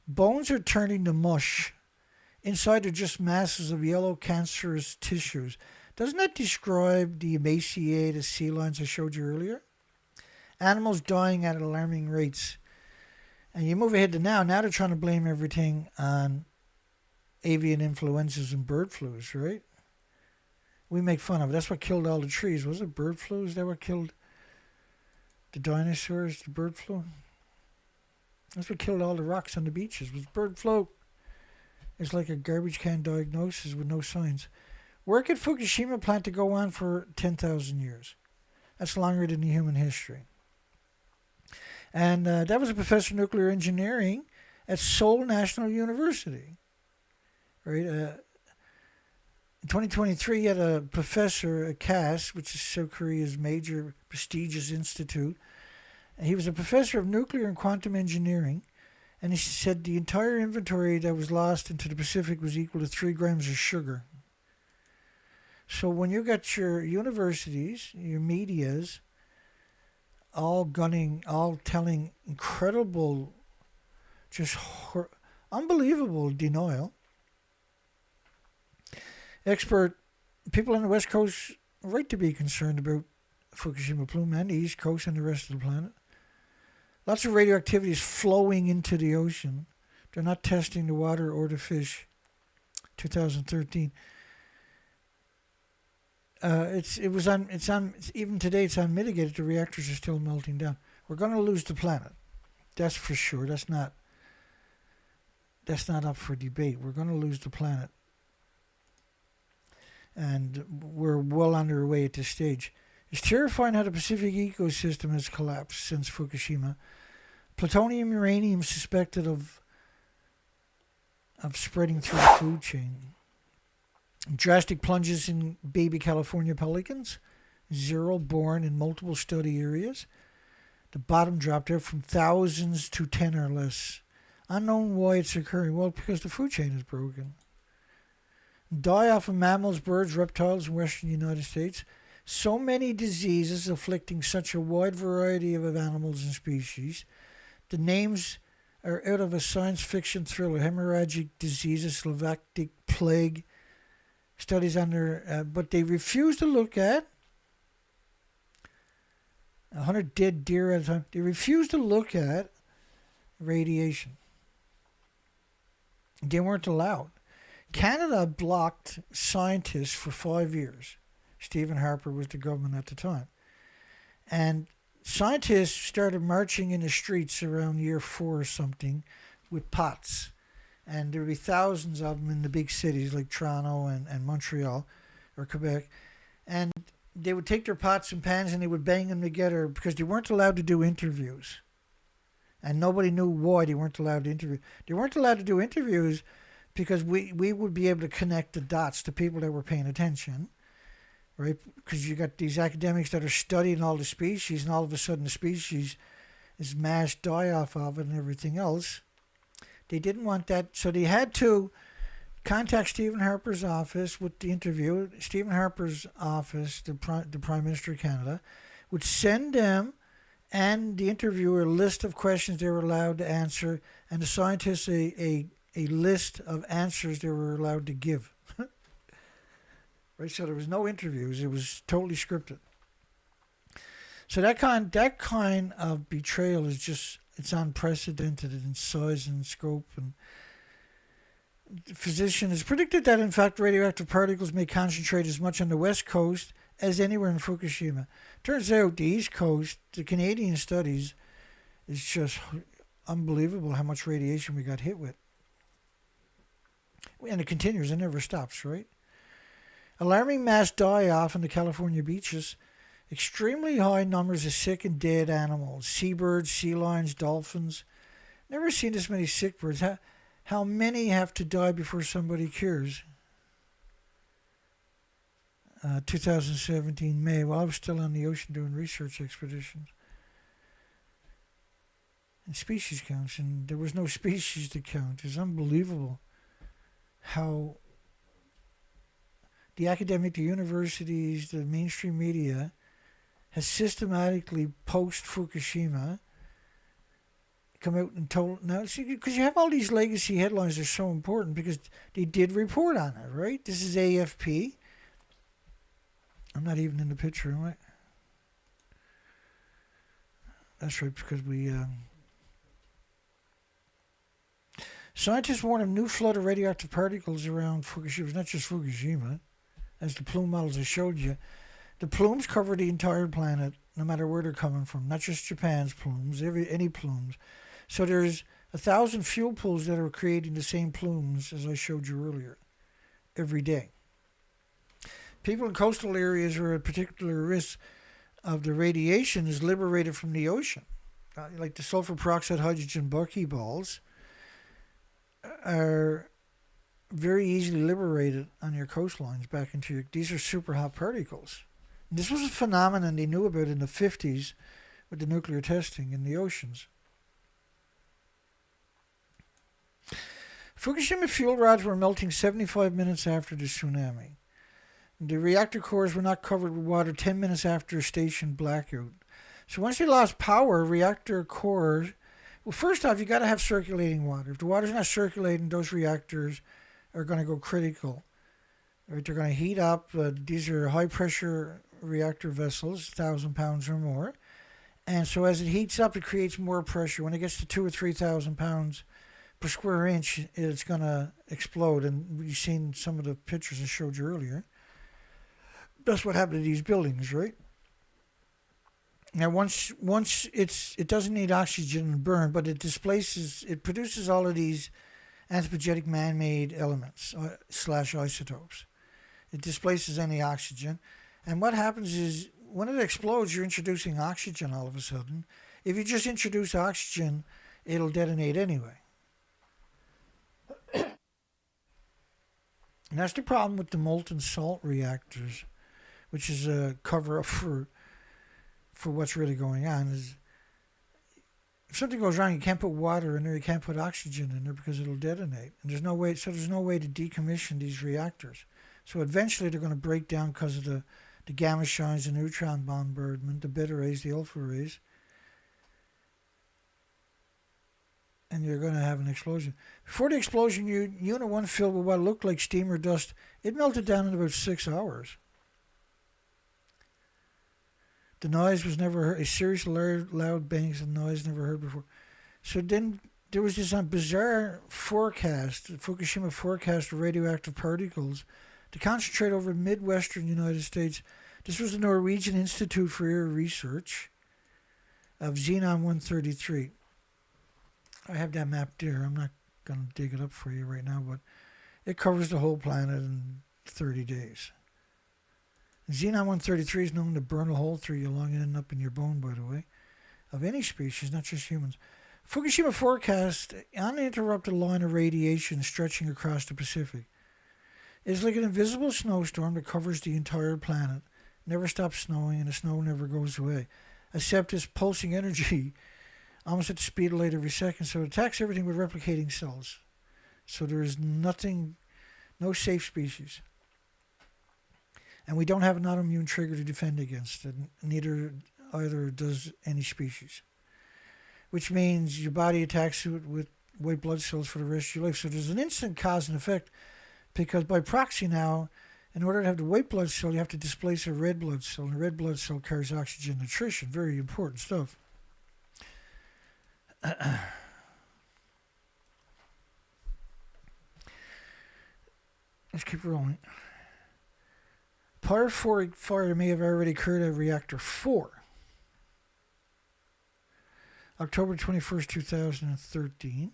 Bones are turning to mush. Inside are just masses of yellow cancerous tissues. Doesn't that describe the emaciated sea lions I showed you earlier? Animals dying at alarming rates. And you move ahead to now. Now they're trying to blame everything on avian influenzas and bird flus, right? We make fun of it. That's what killed all the trees. Was it bird flu? Is that what killed the dinosaurs, the bird flu? That's what killed all the rocks on the beaches, was bird flu. It's like a garbage can diagnosis with no signs. Work at Fukushima plant to go on for 10,000 years. That's longer than the human history. And that was a professor of nuclear engineering at Seoul National University. Right? In 2023, he had a professor at CAS, which is South Korea's major prestigious institute. And he was a professor of nuclear and quantum engineering. And he said the entire inventory that was lost into the Pacific was equal to 3 grams of sugar. So when you got your universities, your medias, all telling incredible, just unbelievable denial. People on the West Coast are right to be concerned about Fukushima plume, and the East Coast and the rest of the planet. Lots of radioactivity is flowing into the ocean. They're not testing the water or the fish. 2013. Even today it's unmitigated. The reactors are still melting down. We're going to lose the planet. That's for sure. That's not up for debate. We're going to lose the planet. And we're well underway at this stage. It's terrifying how the Pacific ecosystem has collapsed since Fukushima. Plutonium, uranium suspected of spreading through the food chain. Drastic plunges in baby California pelicans. 0 born in multiple study areas. The bottom dropped there from thousands to 10 or less. Unknown why it's occurring. Well, because the food chain is broken. Die off of mammals, birds, reptiles in western United States. So many diseases afflicting such a wide variety of animals and species. The names are out of a science fiction thriller. Hemorrhagic diseases, Slovactic plague, studies under, but they refuse to look at 100 dead deer at a time. They refuse to look at radiation. They weren't allowed. Canada blocked scientists for 5 years. Stephen Harper was the government at the time. And scientists started marching in the streets around year 4 or something with pots. And there would be thousands of them in the big cities like Toronto and Montreal or Quebec. And they would take their pots and pans and they would bang them together because they weren't allowed to do interviews. And nobody knew why they weren't allowed to interview. They weren't allowed to do interviews because we would be able to connect the dots to people that were paying attention, right? Because you got these academics that are studying all the species, and all of a sudden the species is mass die-off of it and everything else. They didn't want that, so they had to contact Stephen Harper's office with the interview. Stephen Harper's office, the Prime Minister of Canada, would send them and the interviewer a list of questions they were allowed to answer, and the scientists a list of answers they were allowed to give. Right, so there was no interviews. It was totally scripted. So that kind of betrayal is just, it's unprecedented in size and scope. And the physician has predicted that, in fact, radioactive particles may concentrate as much on the West Coast as anywhere in Fukushima. Turns out the East Coast, the Canadian studies, is just unbelievable how much radiation we got hit with. And it continues, it never stops, right? Alarming mass die-off in the California beaches. Extremely high numbers of sick and dead animals. Seabirds, sea lions, dolphins. Never seen this many sick birds. How many have to die before somebody cures? 2017 May. Well, I was still on the ocean doing research expeditions. And species counts, and there was no species to count. It's unbelievable how the academic, the universities, the mainstream media has systematically post-Fukushima come out and told, now see, because you have all these legacy headlines that are so important because they did report on it, right? This is AFP. I'm not even in the picture, am I? That's right, because we... Scientists warn of new flood of radioactive particles around Fukushima. It's not just Fukushima. As the plume models I showed you, the plumes cover the entire planet, no matter where they're coming from. Not just Japan's plumes, any plumes. So there's 1,000 fuel pools that are creating the same plumes as I showed you earlier, every day. People in coastal areas are at particular risk of the radiation is liberated from the ocean. Like the sulfur peroxide hydrogen buckyballs are very easily liberated on your coastlines back into your... These are super hot particles. And this was a phenomenon they knew about in the 50s with the nuclear testing in the oceans. Fukushima fuel rods were melting 75 minutes after the tsunami. The reactor cores were not covered with water 10 minutes after a station blackout. So once they lost power, reactor cores... Well, first off, you got to have circulating water. If the water's not circulating, those reactors are going to go critical. Right? They're going to heat up. These are high-pressure reactor vessels, 1,000 pounds or more. And so as it heats up, it creates more pressure. When it gets to 2,000 or 3,000 pounds per square inch, it's going to explode. And you've seen some of the pictures I showed you earlier. That's what happened to these buildings, right? Now, once it doesn't need oxygen to burn, but it produces all of these anthropogenic man-made elements / isotopes. It displaces any oxygen. And what happens is, when it explodes, you're introducing oxygen all of a sudden. If you just introduce oxygen, it'll detonate anyway. And that's the problem with the molten salt reactors, which is a cover-up for what's really going on. Is if something goes wrong, you can't put water in there, you can't put oxygen in there because it'll detonate. And there's no way to decommission these reactors. So eventually they're going to break down because of the gamma shines, the neutron bombardment, the beta rays, the alpha rays. And you're going to have an explosion. Before the explosion, Unit 1 filled with what looked like steam or dust, it melted down in about 6 hours. The noise was never heard. A series of loud bangs of noise never heard before. So then there was this bizarre forecast, Fukushima forecast of radioactive particles to concentrate over Midwestern United States. This was the Norwegian Institute for Air Research of Xenon-133. I have that map there. I'm not going to dig it up for you right now, but it covers the whole planet in 30 days. Xenon-133 is known to burn a hole through your lung and end up in your bone, by the way, of any species, not just humans. Fukushima forecast uninterrupted line of radiation stretching across the Pacific. It's like an invisible snowstorm that covers the entire planet. Never stops snowing, and the snow never goes away, except this pulsing energy almost at the speed of light every second. So it attacks everything with replicating cells. So there is nothing, no safe species. And we don't have an autoimmune trigger to defend against it. Either does any species. Which means your body attacks it with white blood cells for the rest of your life. So there's an instant cause and effect, because by proxy now, in order to have the white blood cell, you have to displace a red blood cell. And the red blood cell carries oxygen nutrition. Very important stuff. Let's keep rolling. Pyrophoric fire may have already occurred at Reactor 4. October 21st, 2013.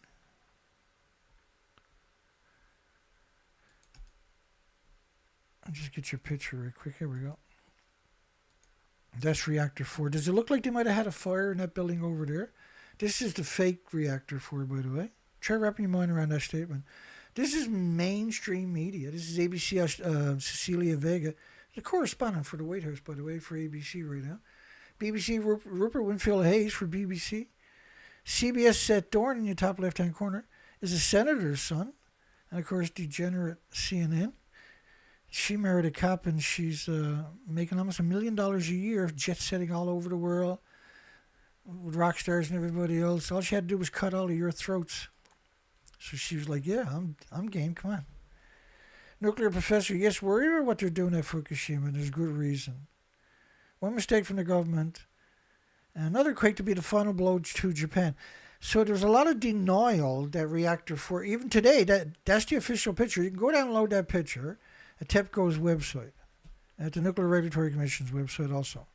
I'll just get your picture right quick. Here we go. That's Reactor 4. Does it look like they might have had a fire in that building over there? This is the fake Reactor 4, by the way. Try wrapping your mind around that statement. This is mainstream media. This is ABC, Cecilia Vega, the correspondent for the White House, by the way, for ABC right now. BBC, Rupert Winfield Hayes for BBC. CBS Seth Dorn in your top left-hand corner is a senator's son. And, of course, degenerate CNN. She married a cop, and she's making almost $1 million a year, jet-setting all over the world with rock stars and everybody else. All she had to do was cut all of your throats. So she was like, yeah, I'm game, come on. Nuclear professor, yes, worried about what they're doing at Fukushima, and there's good reason. One mistake from the government, and another quake to be the final blow to Japan. So there's a lot of denial that Reactor 4, even today, that's the official picture. You can go download that picture at TEPCO's website, at the Nuclear Regulatory Commission's website also.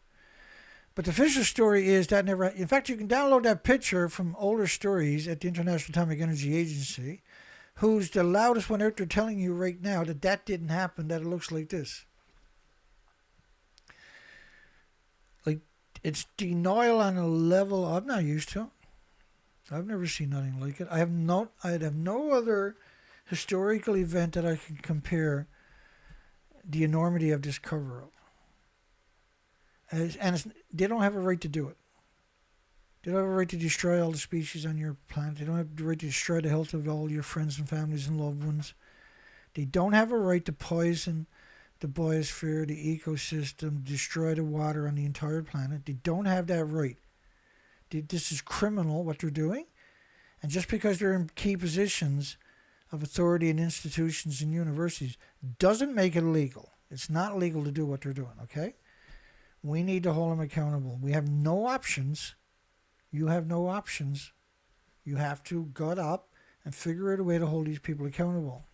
But the official story is that never... In fact, you can download that picture from older stories at the International Atomic Energy Agency, who's the loudest one out there telling you right now that that didn't happen, that it looks like this. Like, it's denial on a level I'm not used to. I've never seen nothing like it. I'd have no other historical event that I can compare the enormity of this cover-up. They don't have a right to do it. They don't have a right to destroy all the species on your planet. They don't have the right to destroy the health of all your friends and families and loved ones. They don't have a right to poison the biosphere, the ecosystem, destroy the water on the entire planet. They don't have that right. This is criminal, what they're doing. And just because they're in key positions of authority in institutions and universities doesn't make it illegal. It's not legal to do what they're doing, okay? We need to hold them accountable. We have no options. You have no options. You have to gut up and figure out a way to hold these people accountable.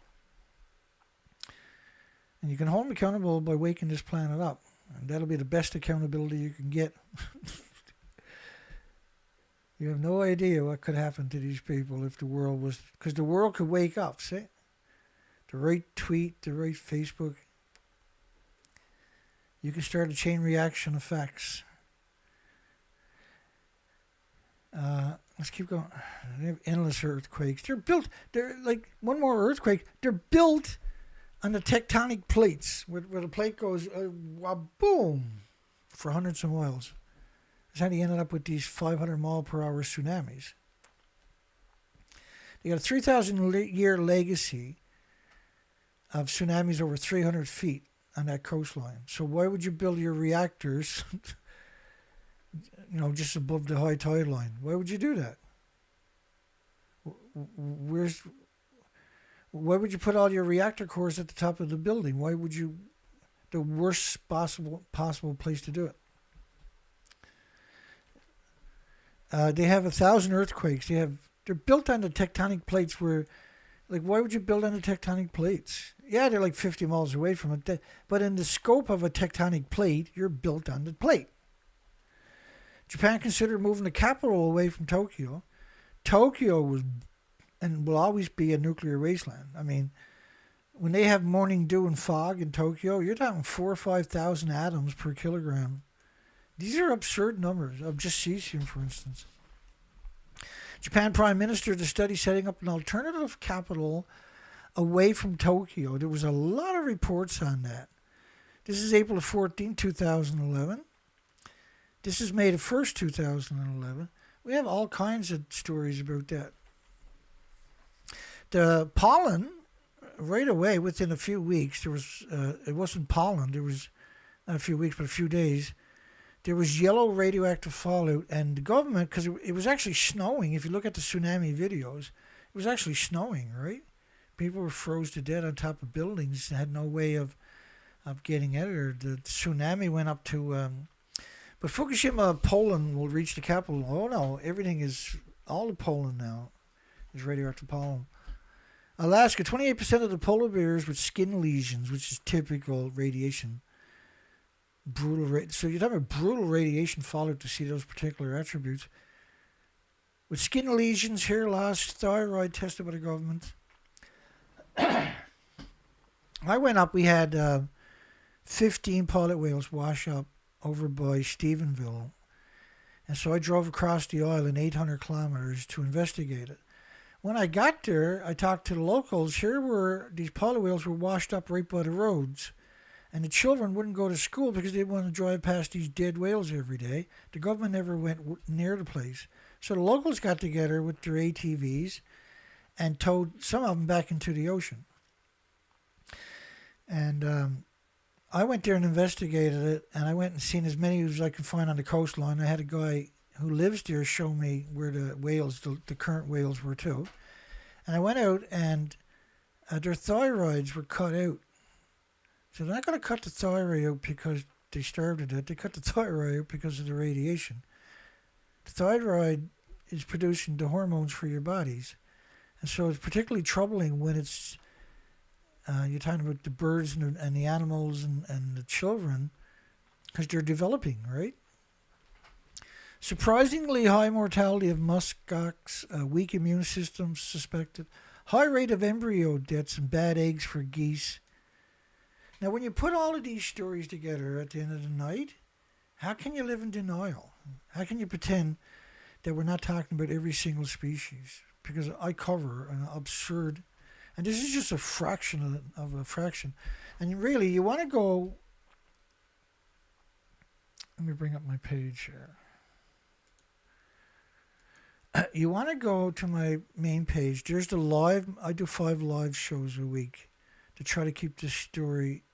And you can hold them accountable by waking this planet up. And that'll be the best accountability you can get. You have no idea what could happen to these people if the world was... Because the world could wake up, see? The right tweet, the right Facebook. You can start a chain reaction effects. Let's keep going. They have endless earthquakes. They're like one more earthquake. They're built on the tectonic plates, where the plate goes, boom, for hundreds of miles. That's how they ended up with these 500 mile per hour tsunamis. They got a 3,000-year legacy of tsunamis over 300 feet on that coastline. So why would you build your reactors, just above the high tide line? Why would you do that? Why would you put all your reactor cores at the top of the building? Why would you? The worst possible place to do it. They have 1,000 earthquakes. They're built on the tectonic plates where, like, why would you build on the tectonic plates? Yeah, they're like 50 miles away from it. But in the scope of a tectonic plate, you're built on the plate. Japan considered moving the capital away from Tokyo. Tokyo was and will always be a nuclear wasteland. I mean, when they have morning dew and fog in Tokyo, you're talking 4,000 or 5,000 atoms per kilogram. These are absurd numbers of just cesium, for instance. Japan Prime Minister to study setting up an alternative capital away from Tokyo. There was a lot of reports on that. This is April 14, 2011. This is May 1st, 2011. We have all kinds of stories about that. The pollen, right away, within a few weeks, there was, it wasn't pollen, there was not a few weeks, but a few days, there was yellow radioactive fallout, and the government, because it was actually snowing, if you look at the tsunami videos, it was actually snowing, right? People were froze to death on top of buildings and had no way of getting out of there. The tsunami went up to... but Fukushima, Poland will reach the capital. Oh no, everything is... All of Poland now is radioactive pollen. Alaska, 28% of the polar bears with skin lesions, which is typical radiation. So you're talking about brutal radiation fallout to see those particular attributes. With skin lesions, hair loss, thyroid tested by the government. I went up, we had 15 pilot whales wash up over by Stephenville. And so I drove across the island 800 kilometers to investigate it. when I got there, I talked to the locals. Here were these pilot whales were washed up right by the roads. And the children wouldn't go to school because they didn't want to drive past these dead whales every day. The government never went near the place. So the locals got together with their ATVs and towed some of them back into the ocean. And I went there and investigated it, and I went and seen as many as I could find on the coastline. I had a guy who lives there show me where the whales, the current whales were too. And I went out, and their thyroids were cut out. So they're not going to cut the thyroid out because they starved to death. They cut the thyroid out because of the radiation. The thyroid is producing the hormones for your bodies. And so it's particularly troubling when it's, you're talking about the birds and the animals and the children, because they're developing, right? Surprisingly high mortality of muskox, weak immune systems suspected, high rate of embryo deaths and bad eggs for geese. Now, when you put all of these stories together at the end of the night, how can you live in denial? How can you pretend that we're not talking about every single species? Because I cover an absurd, and this is just a fraction of a fraction. And really, you want to go, let me bring up my page here. You want to go to my main page. There's the live, I do 5 live shows a week to try to keep this story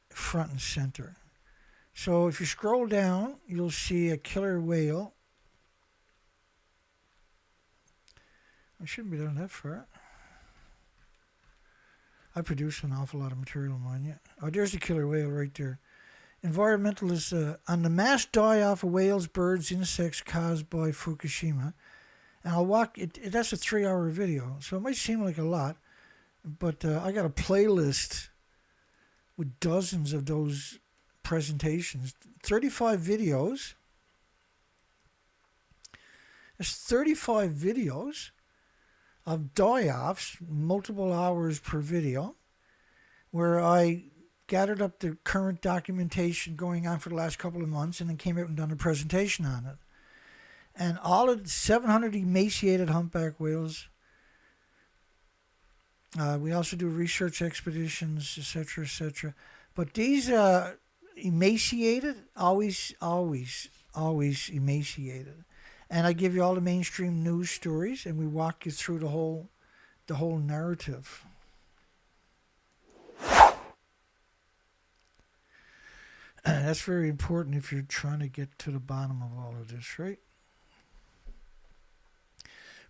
front and center. So if you scroll down, you'll see a killer whale. I shouldn't be down that far. I produce an awful lot of material, mind you. Oh, there's the killer whale right there. Environmentalists on the mass die-off of whales, birds, insects caused by Fukushima. And I'll walk, that's a 3-hour video, so it might seem like a lot, but I got a playlist with dozens of those presentations, 35 videos. There's 35 videos of die-offs, multiple hours per video, where I gathered up the current documentation going on for the last couple of months and then came out and done a presentation on it. And all of the 700 emaciated humpback whales. We also do research expeditions, etc., etc. But these emaciated, always emaciated. And I give you all the mainstream news stories, and we walk you through the whole narrative. That's very important if you're trying to get to the bottom of all of this, right?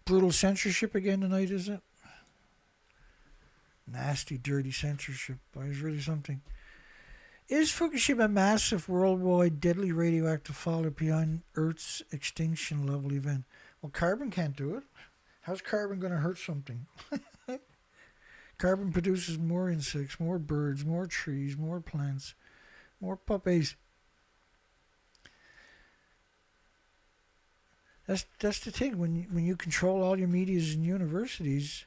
Brutal censorship again tonight, is it? Nasty, dirty censorship. Boy, it's really something. Is Fukushima a massive worldwide deadly radioactive fallout behind Earth's extinction level event? Well, carbon can't do it. How's carbon going to hurt something? Carbon produces more insects, more birds, more trees, more plants, more puppies. That's the thing. When you control all your medias and universities,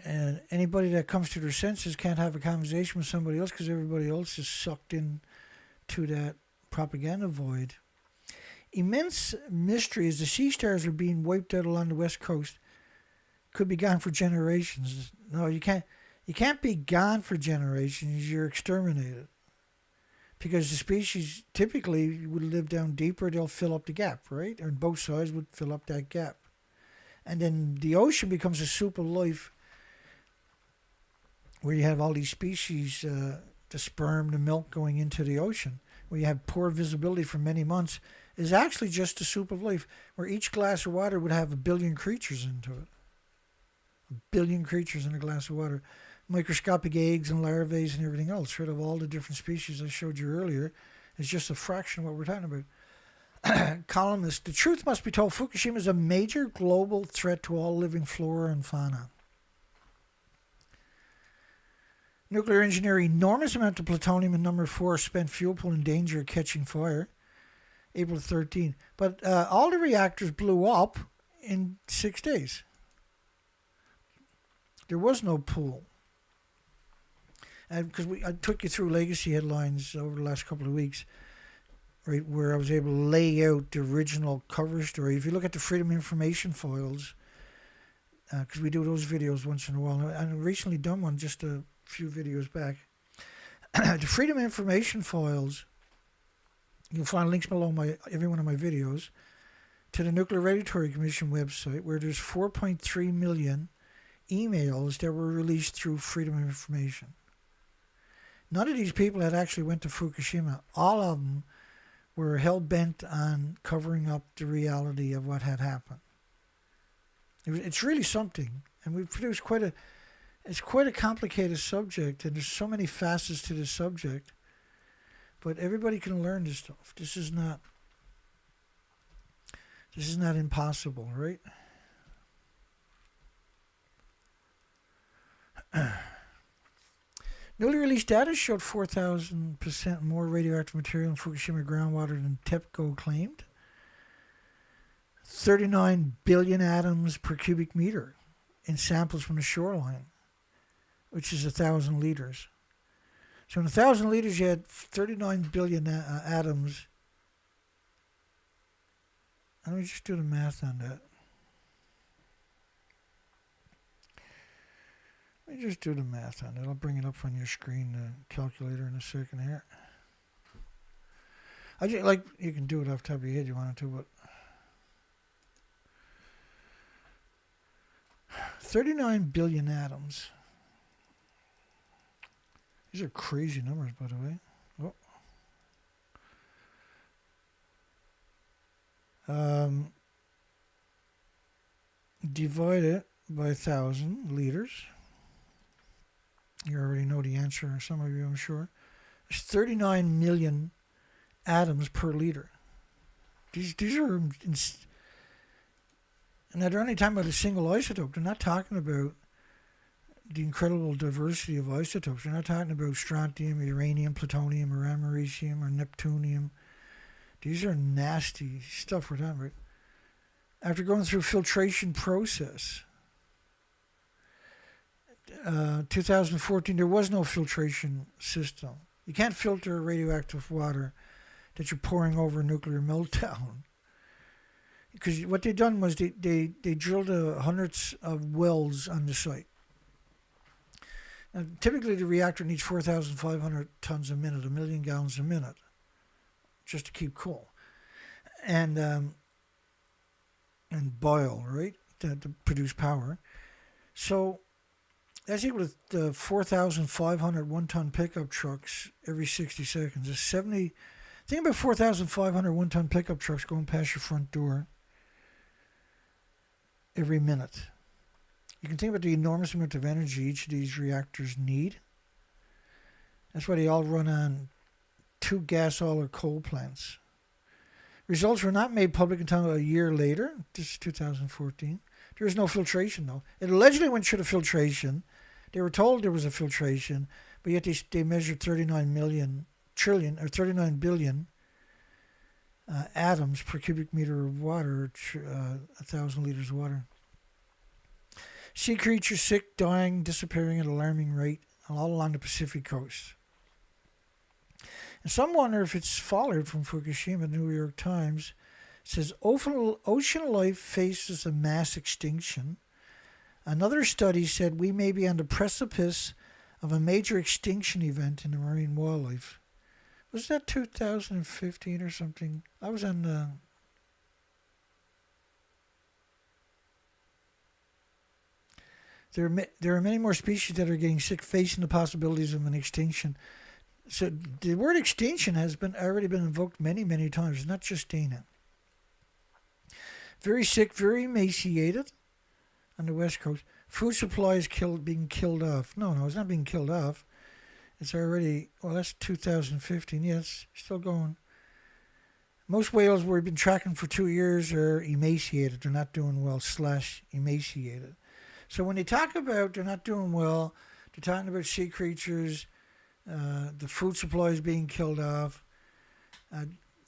and anybody that comes to their senses can't have a conversation with somebody else because everybody else is sucked in to that propaganda void. Immense mystery as the sea stars are being wiped out along the west coast. Could be gone for generations. No, you can't be gone for generations. You're exterminated. Because the species typically would live down deeper, they'll fill up the gap, right? Or both sides would fill up that gap. And then the ocean becomes a soup of life where you have all these species, the sperm, the milk going into the ocean, where you have poor visibility for many months, is actually just a soup of life, where each glass of water would have 1 billion creatures into it. 1 billion creatures in a glass of water. Microscopic eggs and larvae and everything else, right, of all the different species I showed you earlier, is just a fraction of what we're talking about. Columnist, the truth must be told, Fukushima is a major global threat to all living flora and fauna. Nuclear engineer, enormous amount of plutonium in number 4 spent fuel pool in danger of catching fire. April 13. But all the reactors blew up in 6 days. There was no pool. And because I took you through legacy headlines over the last couple of weeks, right, where I was able to lay out the original cover story. If you look at the Freedom Information files, because we do those videos once in a while, and I've recently done one just a few videos back. The Freedom Information files, you'll find links below every one of my videos to the Nuclear Regulatory Commission website, where there's 4.3 million emails that were released through Freedom of Information. None of these people had actually went to Fukushima. All of them were hell-bent on covering up the reality of what had happened. It's really something, and we've produced it's quite a complicated subject, and there's so many facets to this subject, but everybody can learn this stuff. This is not impossible, right? Newly released data showed 4,000% more radioactive material in Fukushima groundwater than TEPCO claimed. 39 billion atoms per cubic meter in samples from the shoreline, which is 1,000 liters. So in 1,000 liters, you had 39 billion atoms. Let me just do the math on that. I'll bring it up on your screen, the calculator, in a second here. You can do it off the top of your head if you wanted to, but 39 billion atoms. These are crazy numbers, by the way. Divide it by 1,000 liters. You already know the answer, some of you, I'm sure. There's 39 million atoms per liter. These are, and they're only talking about a single isotope. They're not talking about the incredible diversity of isotopes. They're not talking about strontium, uranium, plutonium, or americium, or neptunium. These are nasty stuff we're talking about. After going through filtration process, 2014, there was no filtration system. You can't filter radioactive water that you're pouring over a nuclear meltdown. Because what they done was they drilled hundreds of wells on the site. Now, typically, the reactor needs 4,500 tons a minute, 1 million gallons a minute, just to keep cool. And boil, right, to produce power. So that's equal to 4,500 one-ton pickup trucks every 60 seconds. There's 70. Think about 4,500 one-ton pickup trucks going past your front door every minute. You can think about the enormous amount of energy each of these reactors need. That's why they all run on 2 gas, oil, or coal plants. Results were not made public until a year later. This is 2014. There was no filtration, though. It allegedly went through the filtration. They were told there was a filtration, but yet they measured 39 billion atoms per cubic meter of water, 1,000 liters of water. Sea creatures sick, dying, disappearing at an alarming rate all along the Pacific coast. And some wonder if it's followed from Fukushima. The New York Times says ocean life faces a mass extinction. Another study said we may be on the precipice of a major extinction event in the marine wildlife. Was that 2015 or something? I was on the... There are many more species that are getting sick, facing the possibilities of an extinction. So the word extinction has already been invoked many, many times. It's not just Dana. Very sick, very emaciated on the West Coast. Food supply is being killed off. No, it's not being killed off. It's already, that's 2015. Yes, still going. Most whales we've been tracking for 2 years are emaciated. They're not doing well / emaciated. So when they talk about they're not doing well, they're talking about sea creatures, the food supply is being killed off.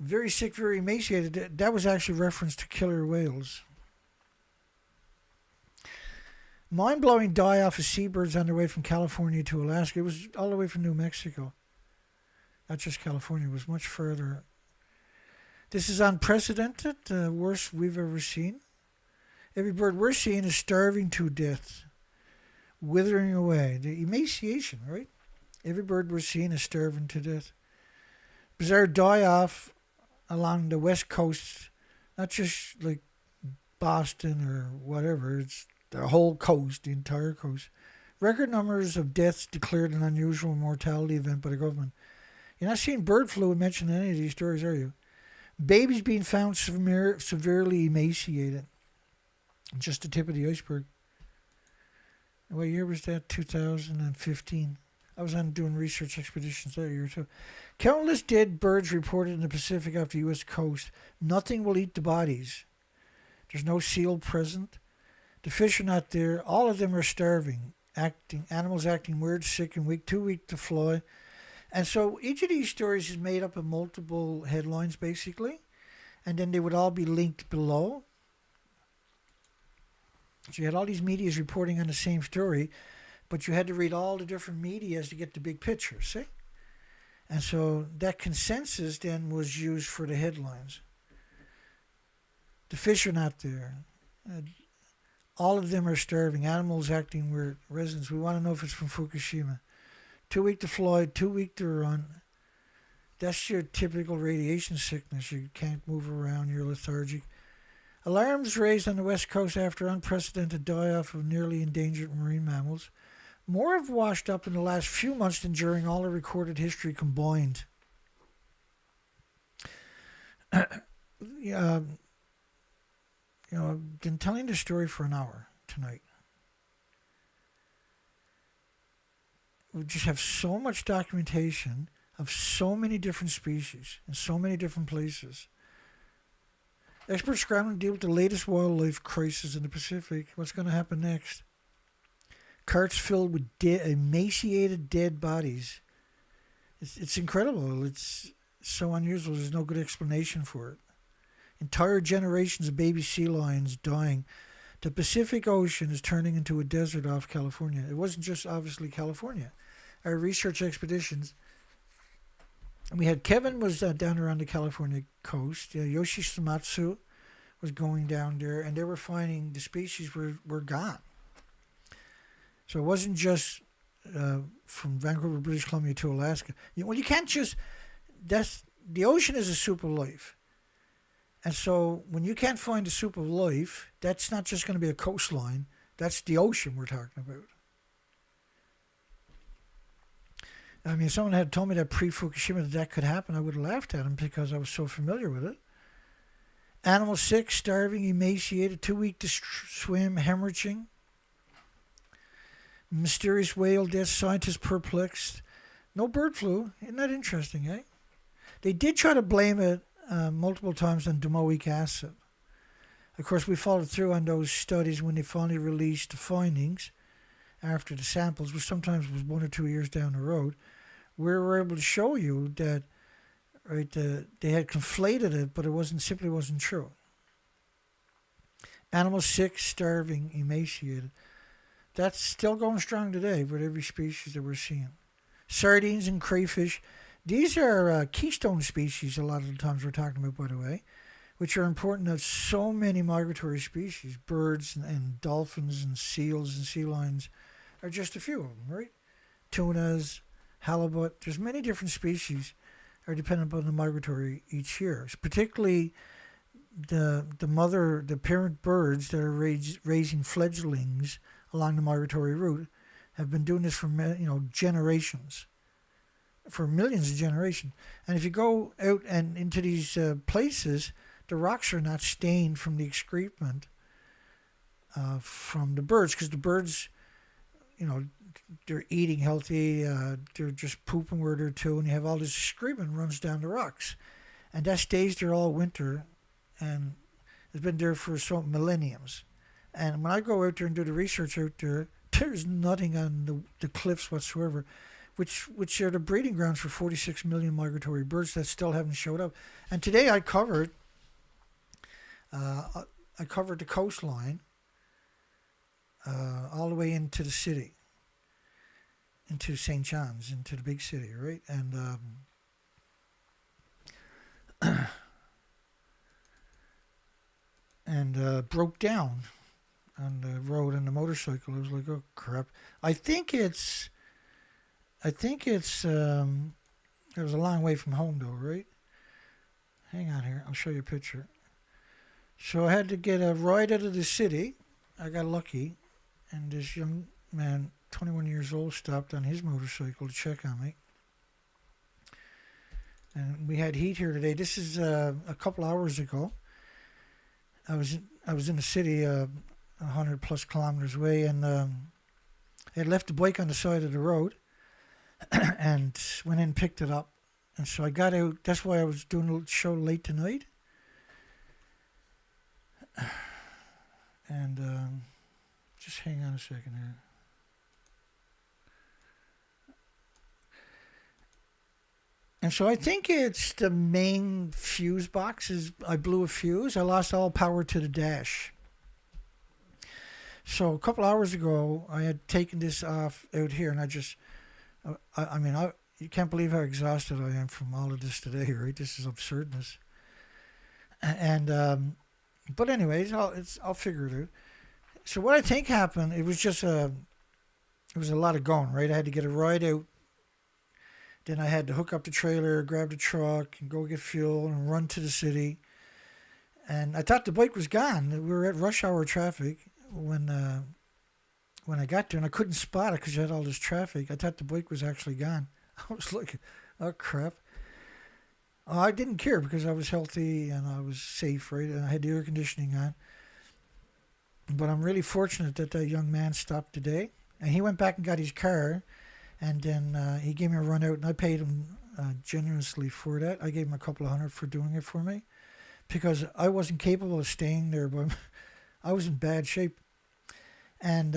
Very sick, very emaciated. That was actually reference to killer whales. Mind-blowing die-off of seabirds on their way from California to Alaska. It was all the way from New Mexico. Not just California. It was much further. This is unprecedented, the worst we've ever seen. Every bird we're seeing is starving to death, withering away. The emaciation, right? Every bird we're seeing is starving to death. Bizarre die-off along the west coast, not just like Boston or whatever, it's the whole coast, the entire coast. Record numbers of deaths declared an unusual mortality event by the government. You're not seeing bird flu mentioned in any of these stories, are you? Babies being found severely emaciated. Just the tip of the iceberg. What year was that? 2015. I was on doing research expeditions that year too. Countless dead birds reported in the Pacific off the U.S. coast. Nothing will eat the bodies. There's no seal present. The fish are not there. All of them are starving. Animals acting weird, sick, and weak, too weak to fly. And so each of these stories is made up of multiple headlines, basically, and then they would all be linked below. So you had all these medias reporting on the same story, but you had to read all the different medias to get the big picture, see? And so that consensus then was used for the headlines. The fish are not there. All of them are starving. Animals acting weird. Residents, we want to know if it's from Fukushima. Too weak to fly, too weak to run. That's your typical radiation sickness. You can't move around, you're lethargic. Alarms raised on the west coast after unprecedented die-off of nearly endangered marine mammals. More have washed up in the last few months than during all of recorded history combined. I've been telling the story for an hour tonight. We just have so much documentation of so many different species in so many different places. Experts scrambling to deal with the latest wildlife crisis in the Pacific. What's going to happen next? Carts filled with emaciated dead bodies. It's incredible. It's so unusual. There's no good explanation for it. Entire generations of baby sea lions dying. The Pacific Ocean is turning into a desert off California. It wasn't just obviously California. Our research expeditions, we had Kevin was down around the California coast. Yoshi Sumatsu was going down there, and they were finding the species were gone. So it wasn't just from Vancouver, British Columbia to Alaska. You can't just, the ocean is a soup of life. And so when you can't find a soup of life, that's not just going to be a coastline. That's the ocean we're talking about. I mean, if someone had told me that pre-Fukushima that could happen, I would have laughed at him because I was so familiar with it. Animals sick, starving, emaciated, too weak to swim, hemorrhaging. Mysterious whale death, scientists perplexed. No bird flu. Isn't that interesting, eh? They did try to blame it multiple times on domoic acid. Of course, we followed through on those studies when they finally released the findings after the samples, which sometimes was 1 or 2 years down the road. We were able to show you that they had conflated it, but it simply wasn't true. Animals sick, starving, emaciated. That's still going strong today with every species that we're seeing. Sardines and crayfish. These are keystone species a lot of the times we're talking about, by the way, which are important to so many migratory species. Birds and dolphins and seals and sea lions are just a few of them, right? Tunas, halibut. There's many different species are dependent upon the migratory each year. It's particularly the parent birds that are raising fledglings along the migratory route have been doing this for generations. For millions of generations. And if you go out and into these places, the rocks are not stained from the excrement from the birds, because the birds, they're eating healthy, they're just pooping where they're to, and you have all this excrement runs down the rocks. And that stays there all winter, and it's been there for millenniums. And when I go out there and do the research out there, there's nothing on the cliffs whatsoever, which are the breeding grounds for 46 million migratory birds that still haven't showed up. And today I covered the coastline all the way into the city, into St. John's, into the big city, right? And and broke down on the road on the motorcycle. I was like, oh crap. I think it's it was a long way from home though, right? Hang on here, I'll show you a picture. So I had to get a ride out of the city. I got lucky, and this young man, 21 years old, stopped on his motorcycle to check on me. And we had heat here today. This is a couple hours ago. I was in the city, 100 plus kilometers away, and I had left the bike on the side of the road, and went in and picked it up. And so I got out. That's why I was doing a show late tonight. And just hang on a second here. And so I think it's the main fuse box. I blew a fuse. I lost all power to the dash. So a couple hours ago, I had taken this off out here, and you can't believe how exhausted I am from all of this today, right? This is absurdness. And but anyways, I'll figure it out. So what I think happened, it was a lot of going, right? I had to get a ride out. Then I had to hook up the trailer, grab the truck, and go get fuel and run to the city. And I thought the bike was gone. We were at rush hour traffic when I got there, and I couldn't spot it because you had all this traffic. I thought the bike was actually gone. I was like, oh crap. I didn't care because I was healthy and I was safe, right? And I had the air conditioning on. But I'm really fortunate that young man stopped today. And he went back and got his car. And then he gave me a run out, and I paid him generously for that. I gave him a couple of $100 for doing it for me because I wasn't capable of staying there, but I was in bad shape. And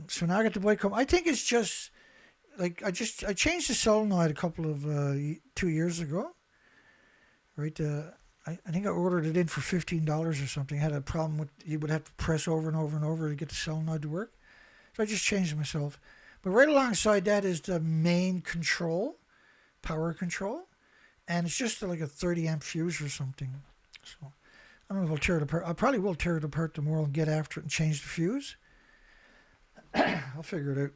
so now I got the bike home. I think it's just like I changed the solenoid a couple of 2 years ago, right? I think I ordered it in for $15 or something. I had a problem with you would have to press over and over and over to get the solenoid to work. So I just changed it myself. But right alongside that is the main control, power control, and it's just like a 30 amp fuse or something. So I don't know if I'll tear it apart. I probably will tear it apart tomorrow and get after it and change the fuse. I'll figure it out.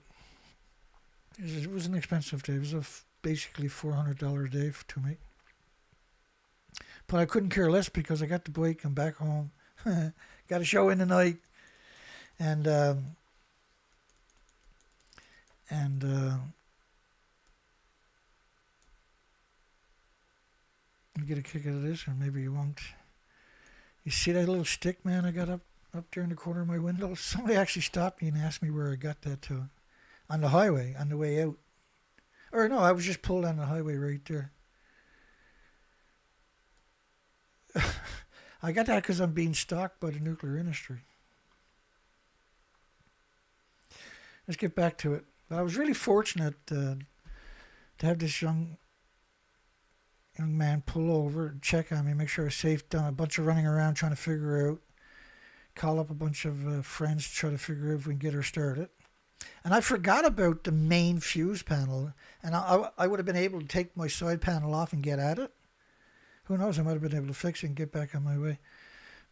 It was an expensive day. It was basically $400 a day to me. But I couldn't care less because I got the bike. I'm back home. Got a show in the night. And you get a kick out of this, or maybe you won't. You see that little stick, man, I got up there in the corner of my window? Somebody actually stopped me and asked me where I got that to. On the highway, on the way out. Or no, I was just pulled on the highway right there. I got that because I'm being stalked by the nuclear industry. Let's get back to it. But I was really fortunate to have this young man pull over, check on me, make sure I was safe. Done a bunch of running around trying to figure out. Call up a bunch of friends to try to figure out if we can get her started. And I forgot about the main fuse panel. And I would have been able to take my side panel off and get at it. Who knows? I might have been able to fix it and get back on my way.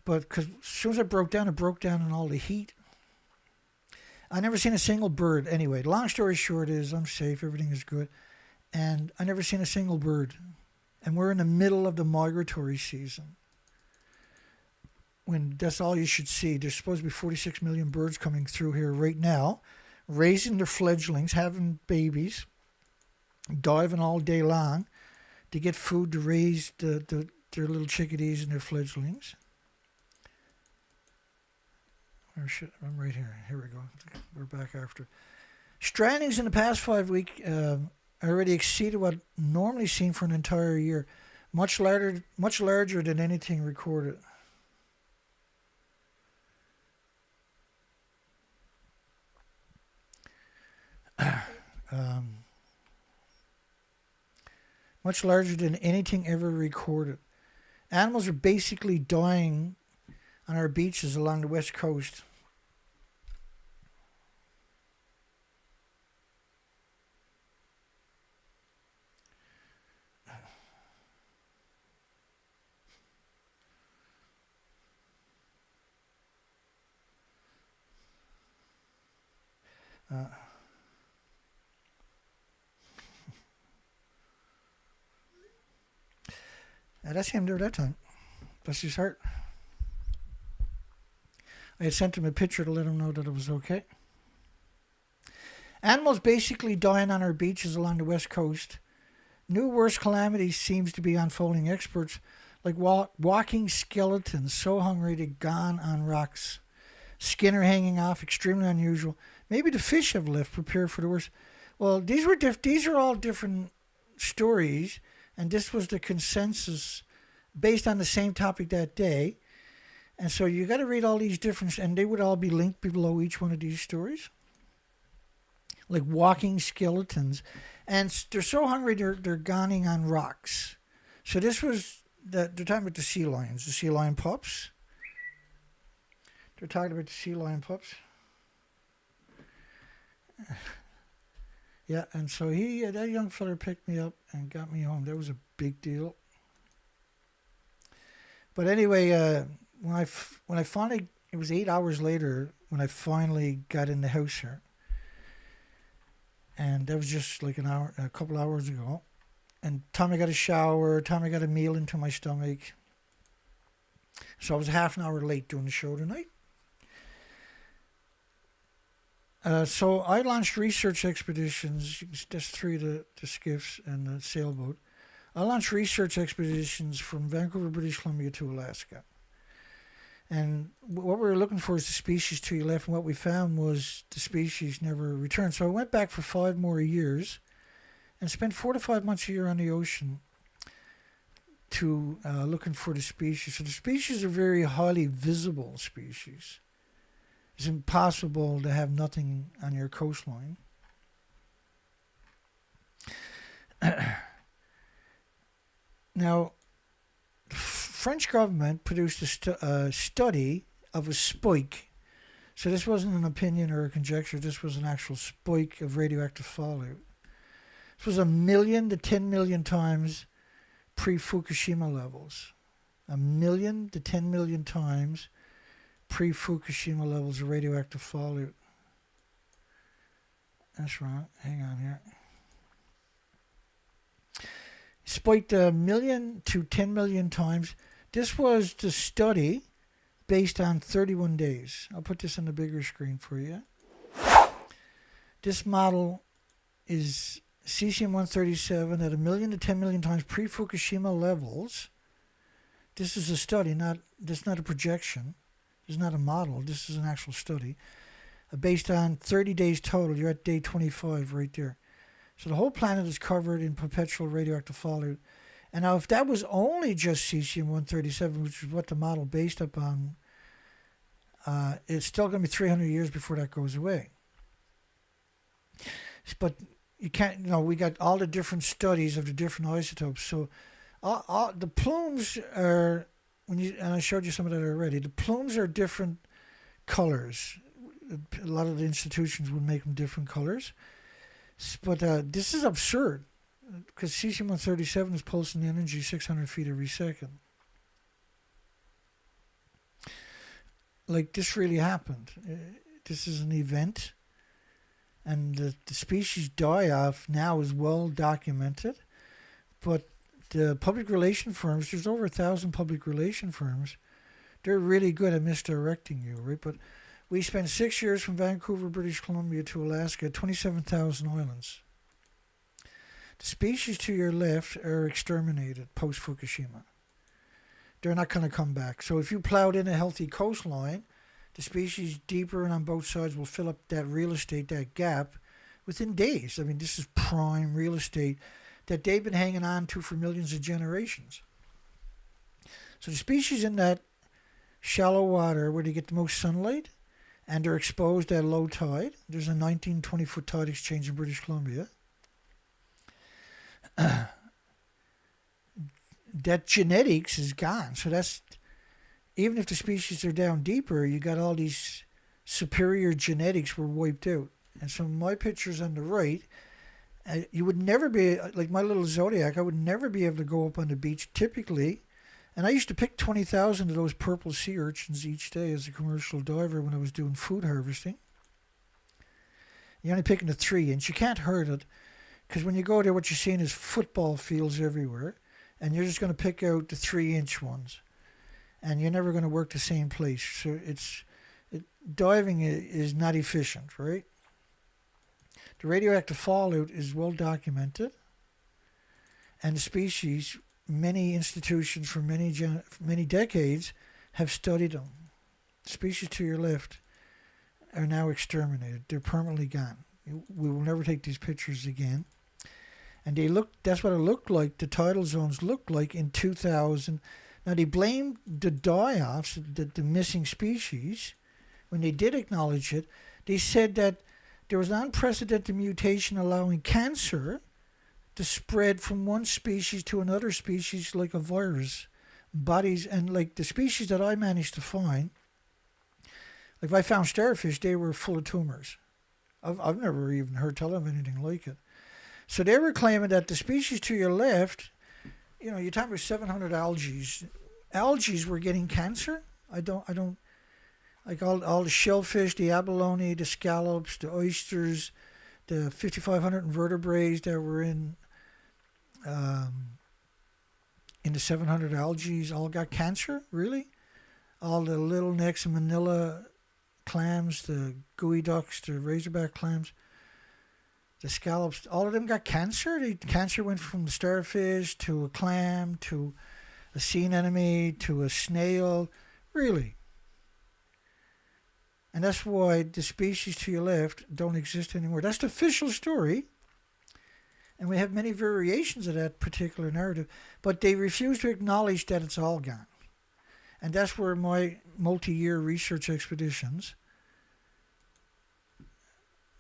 But because as soon as it broke down in all the heat. I never seen a single bird. Anyway, long story short is I'm safe. Everything is good. And I never seen a single bird. And we're in the middle of the migratory season. When that's all you should see. There's supposed to be 46 million birds coming through here right now, raising their fledglings, having babies, diving all day long to get food to raise their little chickadees and their fledglings. I'm right here. Here we go. We're back after. Strandings in the past 5 weeks already exceeded what normally seen for an entire year. Much larger than anything recorded. Much larger than anything ever recorded. Animals are basically dying on our beaches along the west coast. That's him there that time. Bless his heart. I had sent him a picture to let him know that it was okay. Animals basically dying on our beaches along the west coast. New worst calamity seems to be unfolding. Experts like walking skeletons so hungry they're gone on rocks. Skin are hanging off, extremely unusual. Maybe the fish have left, prepared for the worst. Well, these are all different stories, and this was the consensus based on the same topic that day. And so you got to read all these different, and they would all be linked below each one of these stories. Like walking skeletons, and they're so hungry they're gonning on rocks. So this was they're talking about the sea lions, the sea lion pups. They're talking about the sea lion pups. Yeah, and so that young fella picked me up and got me home. That was a big deal. But anyway, when I finally, it was 8 hours later when I finally got in the house here. And that was just like a couple hours ago. And Tommy got a shower, Tommy got a meal into my stomach. So I was half an hour late doing the show tonight. So I launched research expeditions. That's 3 of the skiffs and the sailboat. I launched research expeditions from Vancouver, British Columbia to Alaska. And what we were looking for is the species to your left, and what we found was the species never returned. So I went back for 5 more years and spent 4 to 5 months a year on the ocean to looking for the species. So the species are very highly visible species. It's impossible to have nothing on your coastline. Now, the French government produced a study of a spike. So this wasn't an opinion or a conjecture. This was an actual spike of radioactive fallout. This was 1 million to 10 million times pre-Fukushima levels. 1 million to 10 million times pre-Fukushima levels of radioactive fallout. That's wrong. Hang on here. Spiked 1 million to 10 million times. This was the study based on 31 days. I'll put this on the bigger screen for you. This model is cesium-137 at 1 million to 10 million times pre-Fukushima levels. This is a study, this is not a projection. This is not a model. This is an actual study. Based on 30 days total. You're at day 25 right there. So the whole planet is covered in perpetual radioactive fallout. And now if that was only just cesium-137, which is what the model based upon, it's still going to be 300 years before that goes away. But you can't, we got all the different studies of the different isotopes. So all the plumes are, and I showed you some of that already, the plumes are different colors. A lot of the institutions would make them different colors. But this is absurd, because cesium-137 is pulsing energy 600 feet every second. Like, this really happened. This is an event, and the species die-off now is well documented, but the public relation firms, there's over 1,000 public relation firms, they're really good at misdirecting you, right? But we spent 6 years from Vancouver, British Columbia to Alaska, 27,000 islands. The species to your left are exterminated post-Fukushima. They're not going to come back. So if you plowed in a healthy coastline, the species deeper and on both sides will fill up that real estate, that gap, within days. I mean, this is prime real estate that they've been hanging on to for millions of generations. So the species in that shallow water where they get the most sunlight, and they're exposed at low tide. There's a 19-20-foot tide exchange in British Columbia. That genetics is gone. So that's, even if the species are down deeper, you got all these superior genetics were wiped out. And so my pictures on the right, you would never be, like my little Zodiac, I would never be able to go up on the beach typically. And I used to pick 20,000 of those purple sea urchins each day as a commercial diver when I was doing food harvesting. You're only picking the 3-inch. You can't hurt it because when you go there, what you're seeing is football fields everywhere, and you're just going to pick out the 3-inch ones, and you're never going to work the same place. So diving is not efficient, right? The radioactive fallout is well documented, and the species, many institutions for many decades have studied them. The species to your left are now exterminated. They're permanently gone. We will never take these pictures again. And that's what it looked like, the tidal zones looked like in 2000. Now they blamed the die-offs, the missing species. When they did acknowledge it, they said that there was an unprecedented mutation allowing cancer to spread from one species to another species like a virus. Bodies, and like the species that I managed to find, like if I found starfish, they were full of tumors. I've never even heard tell of anything like it. So they were claiming that the species to your left, you're talking about 700 algae. Algae were getting cancer. I don't like all the shellfish, the abalone, the scallops, the oysters, the 5,500 invertebrates that were in the 700 algae all got cancer. Really, all the little necks and manila clams, the gooey ducks, the razorback clams, the scallops, all of them got cancer. Cancer went from the starfish to a clam to a sea anemone to a snail. Really. And that's why the species to your left don't exist anymore. That's the official story. And we have many variations of that particular narrative. But they refuse to acknowledge that it's all gone. And that's where my multi-year research expeditions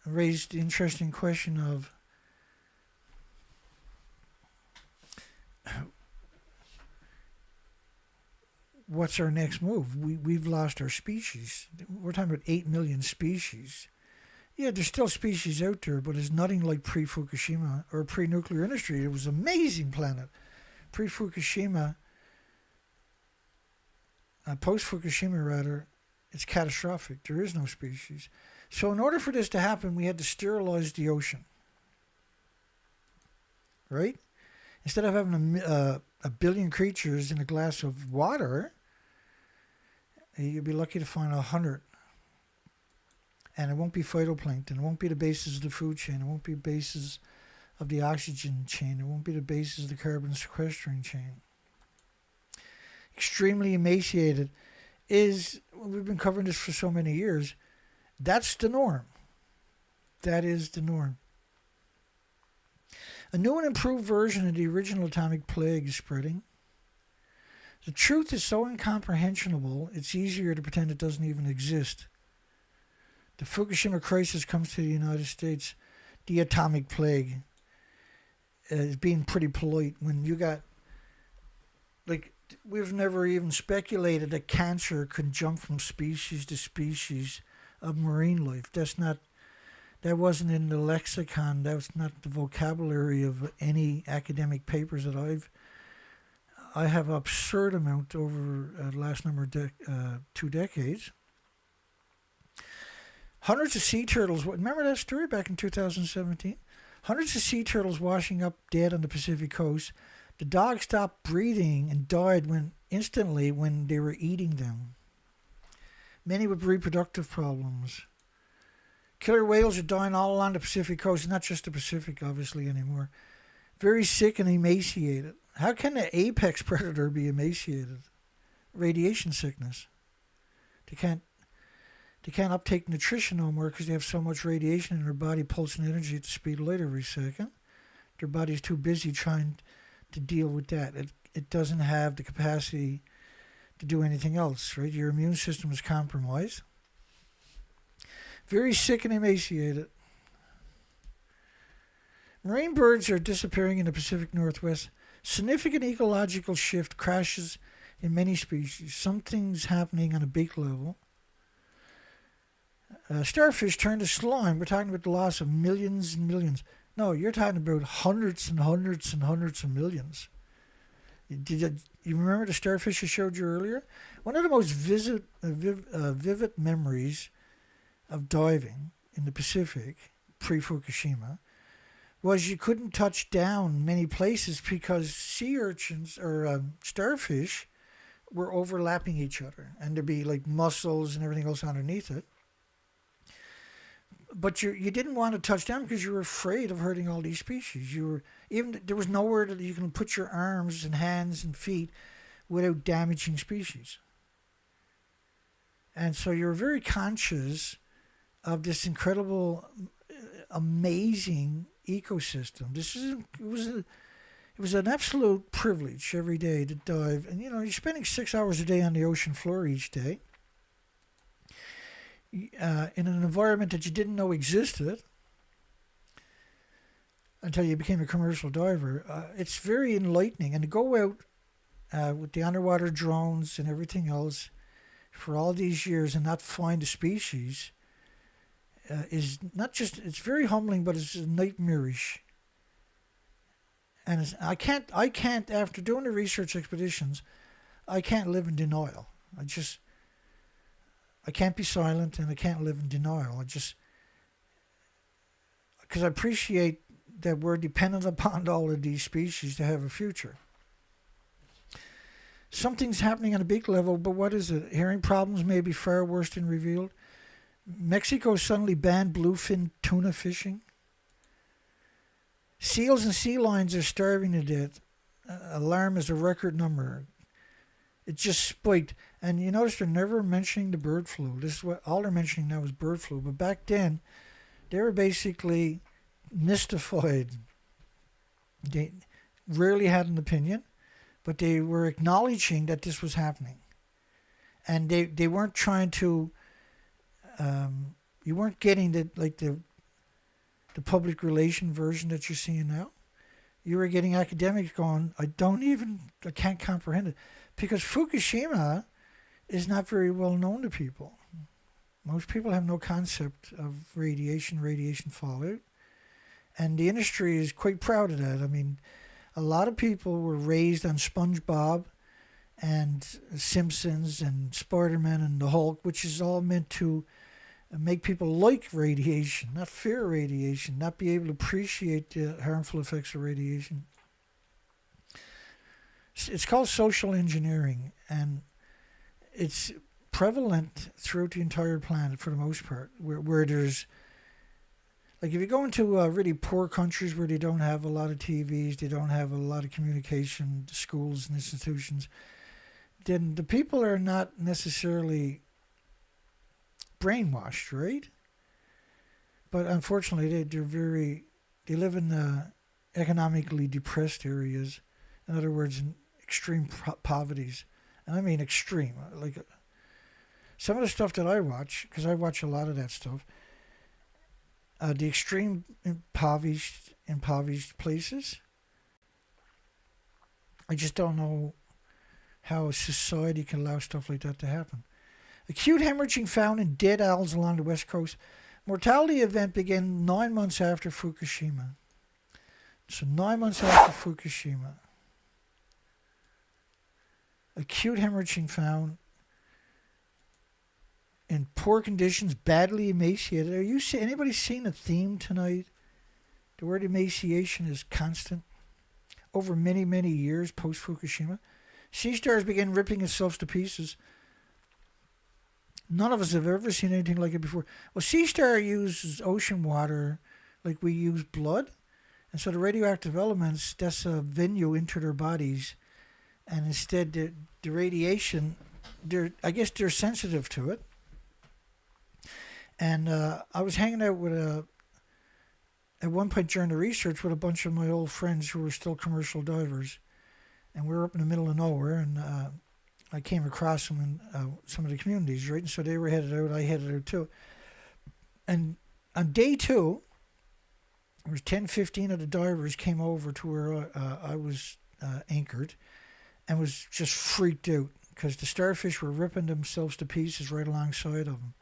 raised the interesting question of what's our next move? We've lost our species. We're talking about 8 million species. Yeah, there's still species out there, but it's nothing like pre-Fukushima or pre-nuclear industry. It was an amazing planet. Pre-Fukushima, post-Fukushima rather, it's catastrophic. There is no species. So in order for this to happen, we had to sterilize the ocean. Right? Instead of having a billion creatures in a glass of water, you'll be lucky to find 100. And it won't be phytoplankton. It won't be the basis of the food chain. It won't be the basis of the oxygen chain. It won't be the basis of the carbon sequestering chain. Extremely emaciated we've been covering this for so many years. That's the norm. That is the norm. A new and improved version of the original atomic plague is spreading. The truth is so incomprehensible, it's easier to pretend it doesn't even exist. The Fukushima crisis comes to the United States. The atomic plague is being pretty polite when you got, like, we've never even speculated that cancer could jump from species to species of marine life. That wasn't in the lexicon. That was not the vocabulary of any academic papers that I have absurd amount over the last number of 2 decades. Hundreds of sea turtles. Remember that story back in 2017? Hundreds of sea turtles washing up dead on the Pacific coast. The dogs stopped breathing and died instantly when they were eating them. Many with reproductive problems. Killer whales are dying all along the Pacific coast, not just the Pacific, obviously, anymore. Very sick and emaciated. How can an apex predator be emaciated? Radiation sickness. They can't uptake nutrition no more because they have so much radiation in their body pulsing energy at the speed of light every second. Their body's too busy trying to deal with that. It doesn't have the capacity to do anything else, right? Your immune system is compromised. Very sick and emaciated. Marine birds are disappearing in the Pacific Northwest. Significant ecological shift crashes in many species. Something's happening on a big level. Starfish turn to slime. We're talking about the loss of millions and millions. No, you're talking about hundreds and hundreds and hundreds of millions. You remember the starfish I showed you earlier? One of the most vivid memories of diving in the Pacific pre-Fukushima, was you couldn't touch down many places because sea urchins or starfish were overlapping each other, and there'd be like mussels and everything else underneath it. But you didn't want to touch down because you were afraid of hurting all these species. There was nowhere that you can put your arms and hands and feet without damaging species. And so you're very conscious of this incredible, amazing ecosystem. It was an absolute privilege every day to dive. And you're spending 6 hours a day on the ocean floor each day, in an environment that you didn't know existed until you became a commercial diver. It's very enlightening. And to go out with the underwater drones and everything else for all these years and not find a species is not just, it's very humbling, but it's nightmarish. And I can't, after doing the research expeditions, I can't live in denial. I can't be silent, and I can't live in denial. Because I appreciate that we're dependent upon all of these species to have a future. Something's happening on a big level, but what is it? Hearing problems may be far worse than revealed. Mexico suddenly banned bluefin tuna fishing. Seals and sea lions are starving to death. Alarm is a record number. It just spiked. And you notice they're never mentioning the bird flu. This is what all they're mentioning now is bird flu. But back then, they were basically mystified. They rarely had an opinion, but they were acknowledging that this was happening. And they weren't trying to, you weren't getting the public relation version that you're seeing now. You were getting academics going, I can't comprehend it. Because Fukushima is not very well known to people. Most people have no concept of radiation fallout. And the industry is quite proud of that. I mean, a lot of people were raised on SpongeBob and Simpsons and Spider-Man and the Hulk, which is all meant to make people like radiation, not fear radiation, not be able to appreciate the harmful effects of radiation. It's called social engineering, and it's prevalent throughout the entire planet for the most part, where there's, like if you go into really poor countries where they don't have a lot of TVs, they don't have a lot of communication, schools and institutions, then the people are not necessarily brainwashed, right? But unfortunately, they live in economically depressed areas. In other words, in extreme poverties. And I mean extreme. Like some of the stuff that I watch, because I watch a lot of that stuff, the extreme impoverished places, I just don't know how society can allow stuff like that to happen. Acute hemorrhaging found in dead owls along the west coast. Mortality event began 9 months after Fukushima. So 9 months after Fukushima. Acute hemorrhaging found in poor conditions, badly emaciated. Anybody seen a theme tonight? The word emaciation is constant. Over many, many years post-Fukushima. Sea stars began ripping itself to pieces. None of us have ever seen anything like it before. Well, sea star uses ocean water like we use blood. And so the radioactive elements, that's a venue into their bodies. And instead, the radiation, I guess they're sensitive to it. And I was hanging out with at one point during the research with a bunch of my old friends who were still commercial divers. And we were up in the middle of nowhere, and I came across them in some of the communities, right? And so they were headed out, I headed out too. And on day 2, there was 10-15 of the divers came over to where I was anchored and was just freaked out because the starfish were ripping themselves to pieces right alongside of them.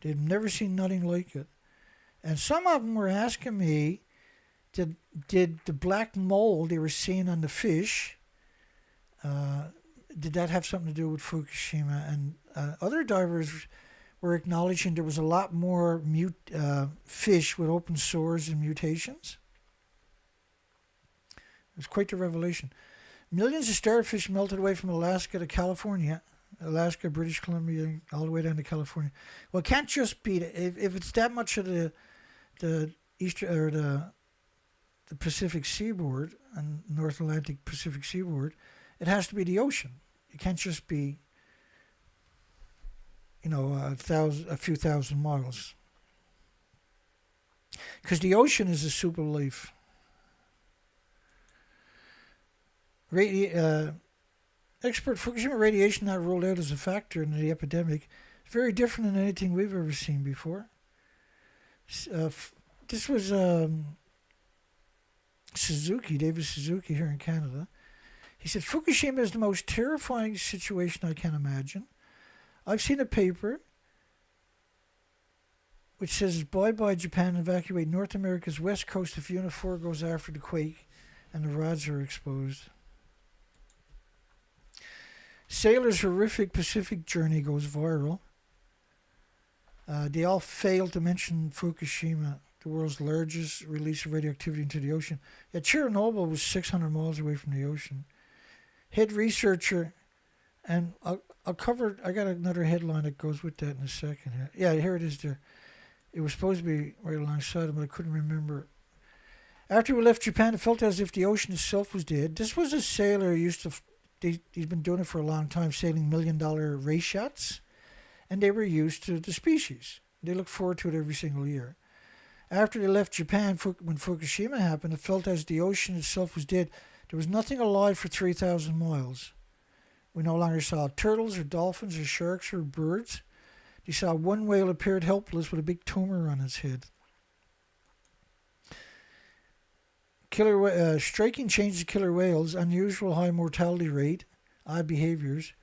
They'd never seen nothing like it. And some of them were asking me, did the black mold they were seeing on the fish, did that have something to do with Fukushima? And other divers were acknowledging there was a lot more fish with open sores and mutations. It was quite the revelation. Millions of starfish melted away from Alaska to California. Alaska, British Columbia, all the way down to California. Well, it can't just be if it's that much of the eastern or the Pacific Seaboard and North Atlantic Pacific Seaboard. It has to be the ocean. It can't just be, a few thousand miles. Because the ocean is the soup of life. Expert Fukushima radiation not ruled out as a factor in the epidemic. It's very different than anything we've ever seen before. This was David Suzuki here in Canada. He said, Fukushima is the most terrifying situation I can imagine. I've seen a paper which says, bye-bye Japan, evacuate North America's west coast if Unit 4 goes after the quake and the rods are exposed. Sailors' horrific Pacific journey goes viral. They all failed to mention Fukushima, the world's largest release of radioactivity into the ocean. Yeah, Chernobyl was 600 miles away from the ocean. Head researcher, and I got another headline that goes with that in a second. Yeah, here it is there. It was supposed to be right alongside him, but I couldn't remember. After we left Japan, it felt as if the ocean itself was dead. This was a sailor who used to... He's been doing it for a long time, sailing $1 million race yachts, and they were used to the species. They look forward to it every single year. After they left Japan, when Fukushima happened, it felt as the ocean itself was dead. There was nothing alive for 3,000 miles. We no longer saw turtles or dolphins or sharks or birds. They saw one whale appeared helpless with a big tumor on its head. Striking changes to killer whales, unusual high mortality rate, odd behaviors.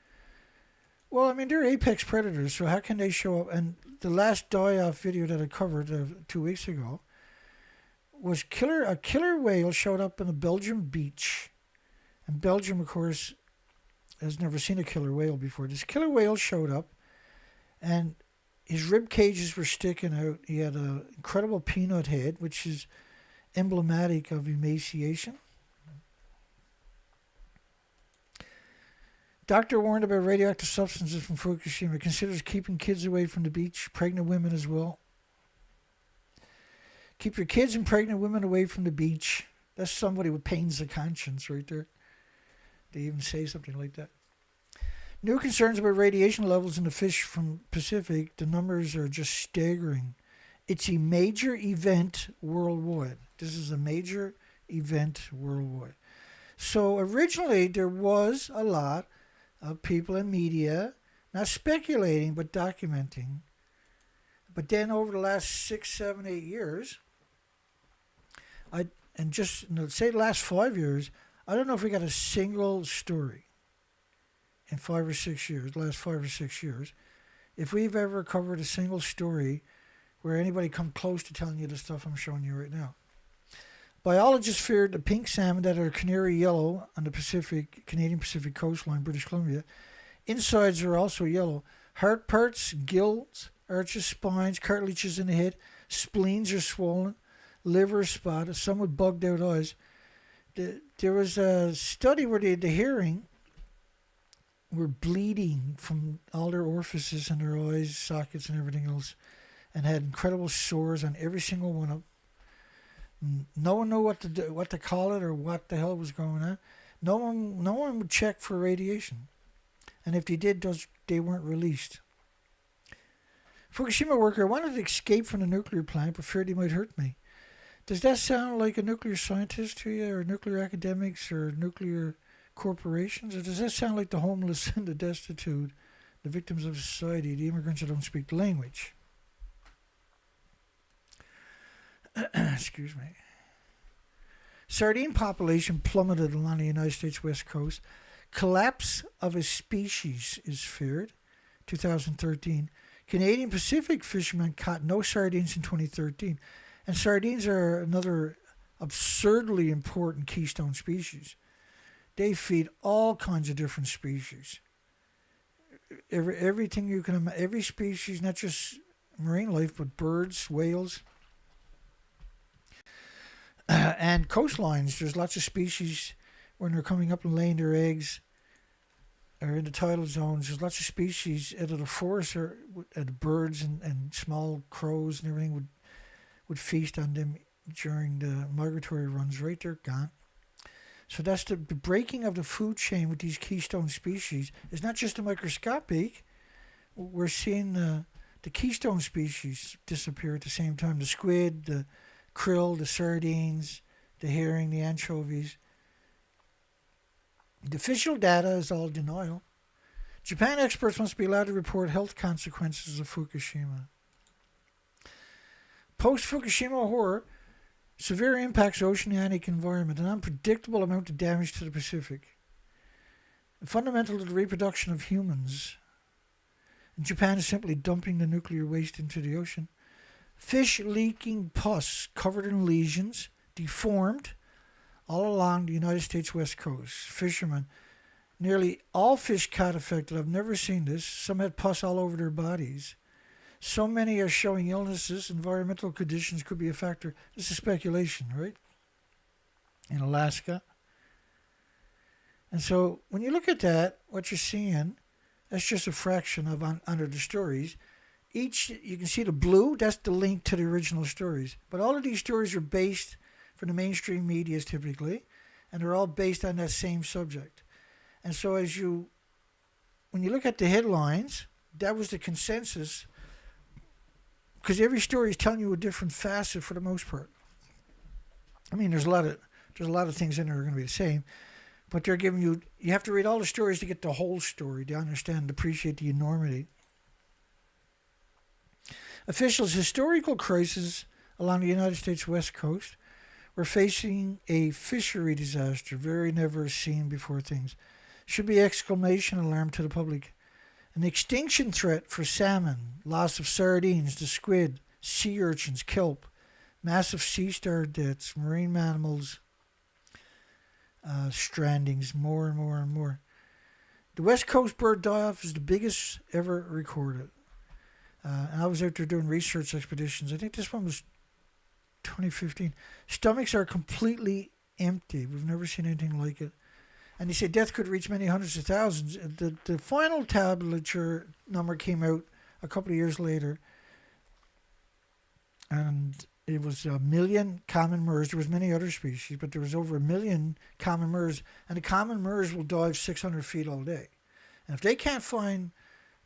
Well, I mean, they're apex predators, so how can they show up? And the last die-off video that I covered 2 weeks ago was a killer whale showed up on a Belgian beach. And Belgium, of course, has never seen a killer whale before. This killer whale showed up, and his rib cages were sticking out. He had an incredible peanut head, which is emblematic of emaciation. Doctor warned about radioactive substances from Fukushima. Considers keeping kids away from the beach, pregnant women as well. Keep your kids and pregnant women away from the beach. That's somebody with pains of conscience right there. They even say something like that. New concerns about radiation levels in the fish from Pacific. The numbers are just staggering. It's a major event worldwide. This is a major event worldwide. So originally there was a lot of people in media, not speculating, but documenting. But then over the last 6, 7, 8 years, say the last 5 years, I don't know if we got a single story in 5 or 6 years, the last 5 or 6 years, if we've ever covered a single story where anybody come close to telling you the stuff I'm showing you right now. Biologists feared the pink salmon that are canary yellow on the Canadian Pacific coastline, British Columbia. Insides are also yellow. Heart parts, gills, arches, spines, cartilages in the head, spleens are swollen, liver spotted, some with bugged out eyes. There was a study where the hearing were bleeding from all their orifices and their eyes, sockets, and everything else, and had incredible sores on every single one of them. No one knew what to call it or what the hell was going on. No one would check for radiation, and if they did, they weren't released. Fukushima worker wanted to escape from the nuclear plant, but feared he might hurt me. Does that sound like a nuclear scientist to you, or nuclear academics, or nuclear corporations, or does that sound like the homeless and the destitute, the victims of society, the immigrants that don't speak the language? Excuse me. Sardine population plummeted along the United States West Coast. Collapse of a species is feared. 2013. Canadian Pacific fishermen caught no sardines in 2013. And sardines are another absurdly important keystone species. They feed all kinds of different species. everything you can imagine, every species, not just marine life, but birds, whales, and coastlines. There's lots of species when they're coming up and laying their eggs, or in the tidal zones. There's lots of species out of the forest, or the birds and small crows and everything would feast on them during the migratory runs. Right, they're gone. So that's the breaking of the food chain with these keystone species. It's not just a microscopic. We're seeing the keystone species disappear at the same time. The squid, the krill, the sardines, the herring, the anchovies. The official data is all denial. Japan experts must be allowed to report health consequences of Fukushima. Post-Fukushima horror, severe impacts oceanic environment, an unpredictable amount of damage to the Pacific. Fundamental to the reproduction of humans. And Japan is simply dumping the nuclear waste into the ocean. Fish leaking pus covered in lesions, deformed, all along the United States West Coast. Fishermen, nearly all fish caught affected. I've never seen this. Some had pus all over their bodies. So many are showing illnesses. Environmental conditions could be a factor. This is speculation, right? In Alaska. And so when you look at that, what you're seeing, that's just a fraction of under the stories. Each, you can see the blue, that's the link to the original stories. But all of these stories are based from the mainstream media typically, and they're all based on that same subject. And so when you look at the headlines, that was the consensus, because every story is telling you a different facet for the most part. I mean, there's a lot of things in there that are going to be the same, but they're giving you have to read all the stories to get the whole story, to understand and appreciate the enormity. Officials, historical crisis along the United States West Coast. We're facing a fishery disaster, very never seen before things. Should be exclamation alarm to the public. An extinction threat for salmon, loss of sardines, the squid, sea urchins, kelp, massive sea star deaths, marine mammals, strandings, more and more and more. The West Coast bird die-off is the biggest ever recorded. I was out there doing research expeditions. I think this one was 2015. Stomachs are completely empty. We've never seen anything like it. And they say death could reach many hundreds of thousands. The final tabulature number came out a couple of years later. And it was 1 million common murres. There was many other species, but there was over 1 million common murres. And the common murres will dive 600 feet all day. And if they can't find...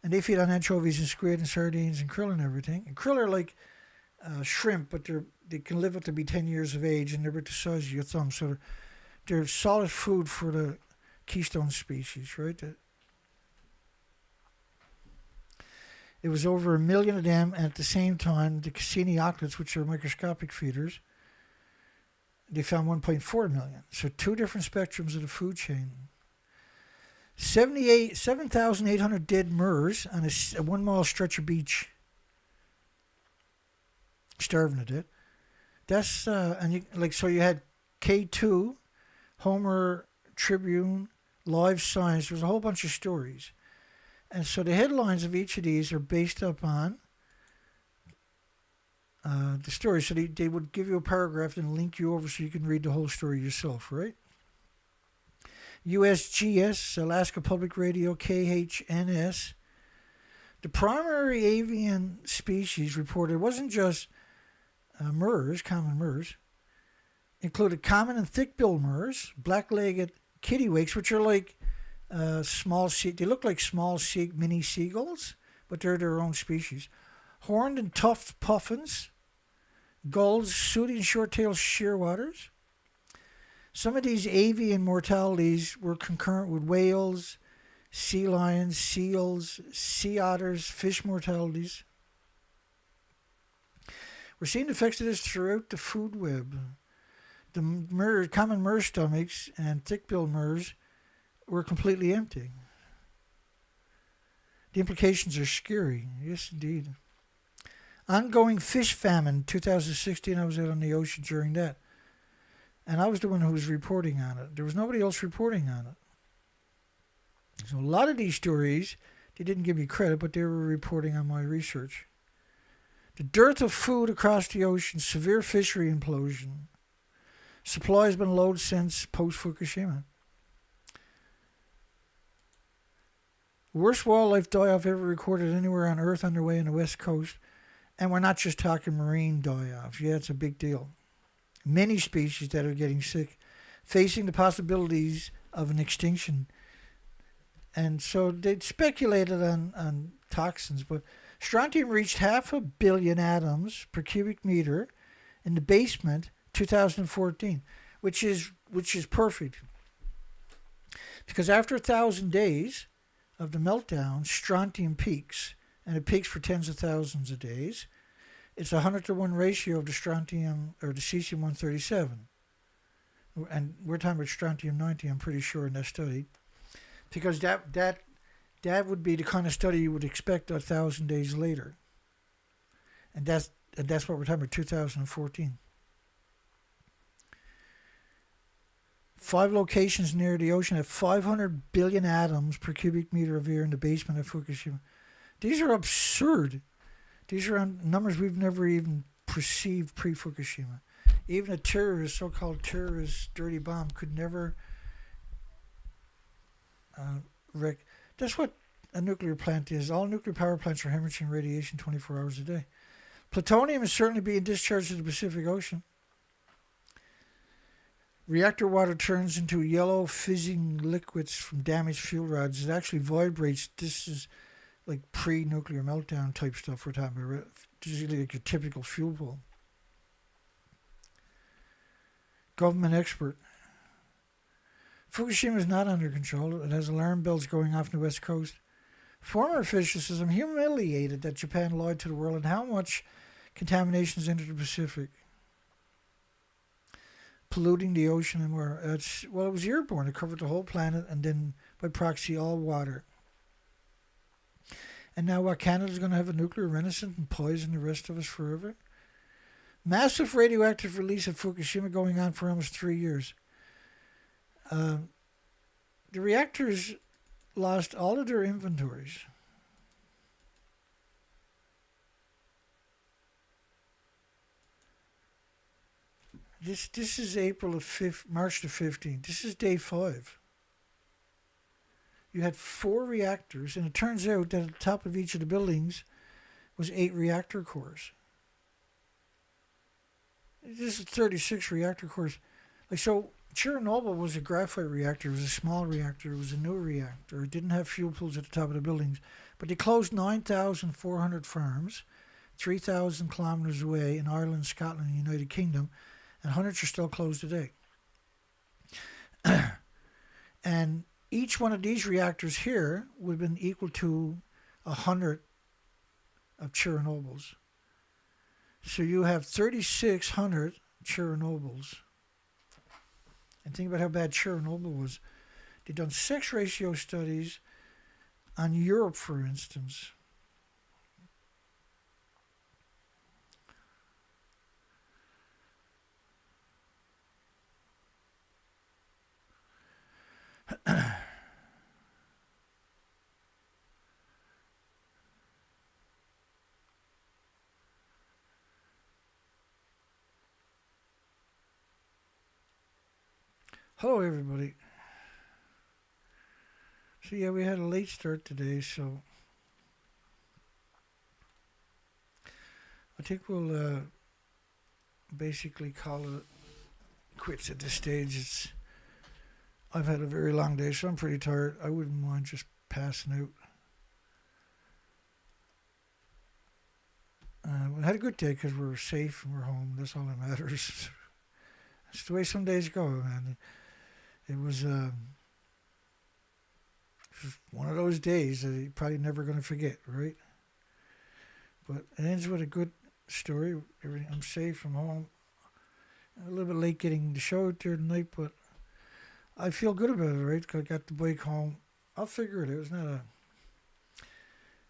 And they feed on anchovies and squid and sardines and krill and everything. And krill are like shrimp, but they can live up to be 10 years of age, and they're about the size of your thumb. So they're solid food for the keystone species, right? It was over 1 million of them, and at the same time, the Cassini auklets, which are microscopic feeders, they found 1.4 million. So two different spectrums of the food chain. 7,800 dead murres on a 1 mile stretch of beach. Starving to death. That's so you had K2, Homer Tribune, Live Science. There's a whole bunch of stories, and so the headlines of each of these are based upon the story. So they would give you a paragraph and link you over so you can read the whole story yourself, right? USGS, Alaska Public Radio, KHNS. The primary avian species reported wasn't just murres, common murres. Included common and thick-billed murres, black-legged kittiwakes, which are like small they look like small mini seagulls, but they're their own species. Horned and tufted puffins, gulls, sooty and short-tailed shearwaters. Some of these avian mortalities were concurrent with whales, sea lions, seals, sea otters, fish mortalities. We're seeing effects of this throughout the food web. The common murre stomachs and thick-billed murres were completely empty. The implications are scary. Yes, indeed. Ongoing fish famine, 2016. I was out on the ocean during that. And I was the one who was reporting on it. There was nobody else reporting on it. So a lot of these stories They didn't give me credit, but they were reporting on my research. The dearth of food across the ocean, severe fishery implosion. Supply has been low since post-Fukushima. Worst wildlife die-off ever recorded anywhere on Earth underway on the West Coast. And we're not just talking marine die-offs. Yeah, it's a big deal. Many species that are getting sick, facing the possibilities of an extinction. And so they speculated on toxins, but strontium reached 500 million atoms per cubic meter in the basement 2014, which is perfect. Because after 1,000 days of the meltdown, strontium peaks, and it peaks for tens of thousands of days. It's a 100-to-1 ratio of the strontium or the cesium-137. And we're talking about strontium-90, I'm pretty sure, in that study. Because that would be the kind of study you would expect 1,000 days later. And that's what we're talking about, 2014. 5 locations near the ocean have 500 billion atoms per cubic meter of air in the basement of Fukushima. These are absurd. These are numbers we've never even perceived pre-Fukushima. Even a terrorist, so-called terrorist, dirty bomb could never wreck. That's what a nuclear plant is. All nuclear power plants are hemorrhaging radiation 24 hours a day. Plutonium is certainly being discharged to the Pacific Ocean. Reactor water turns into yellow fizzing liquids from damaged fuel rods. It actually vibrates. This is like pre-nuclear meltdown type stuff we're talking about. This is like your typical fuel pool. Government expert. Fukushima is not under control. It has alarm bells going off on the West Coast. Former official says, I'm humiliated that Japan lied to the world and how much contamination has entered the Pacific. Polluting the ocean and more. It was airborne. It covered the whole planet and then by proxy all water. And now what, Canada's going to have a nuclear renaissance and poison the rest of us forever? Massive radioactive release at Fukushima going on for almost 3 years. The reactors lost all of their inventories. This is March the 15th. This is day 5. You had 4 reactors, and it turns out that at the top of each of the buildings was 8 reactor cores. This is 36 reactor cores. Like, so Chernobyl was a graphite reactor. It was a small reactor. It was a new reactor. It didn't have fuel pools at the top of the buildings. But they closed 9,400 farms, 3,000 kilometers away in Ireland, Scotland, and the United Kingdom. And hundreds are still closed today. And each one of these reactors here would have been equal to 100 of Chernobyl's. So you have 3,600 Chernobyls. And think about how bad Chernobyl was. They've done sex ratio studies on Europe, for instance. Hello, everybody. So, yeah, we had a late start today, so I think we'll basically call it quits at this stage. I've had a very long day, so I'm pretty tired. I wouldn't mind just passing out. We had a good day because we were safe and we're home. That's all that matters. That's the way some days go, man. It was one of those days that you're probably never going to forget, right? But it ends with a good story. I'm safe from home. A little bit late getting the show out there tonight, but I feel good about it, right? 'Cause I got the bike home. I'll figure it out.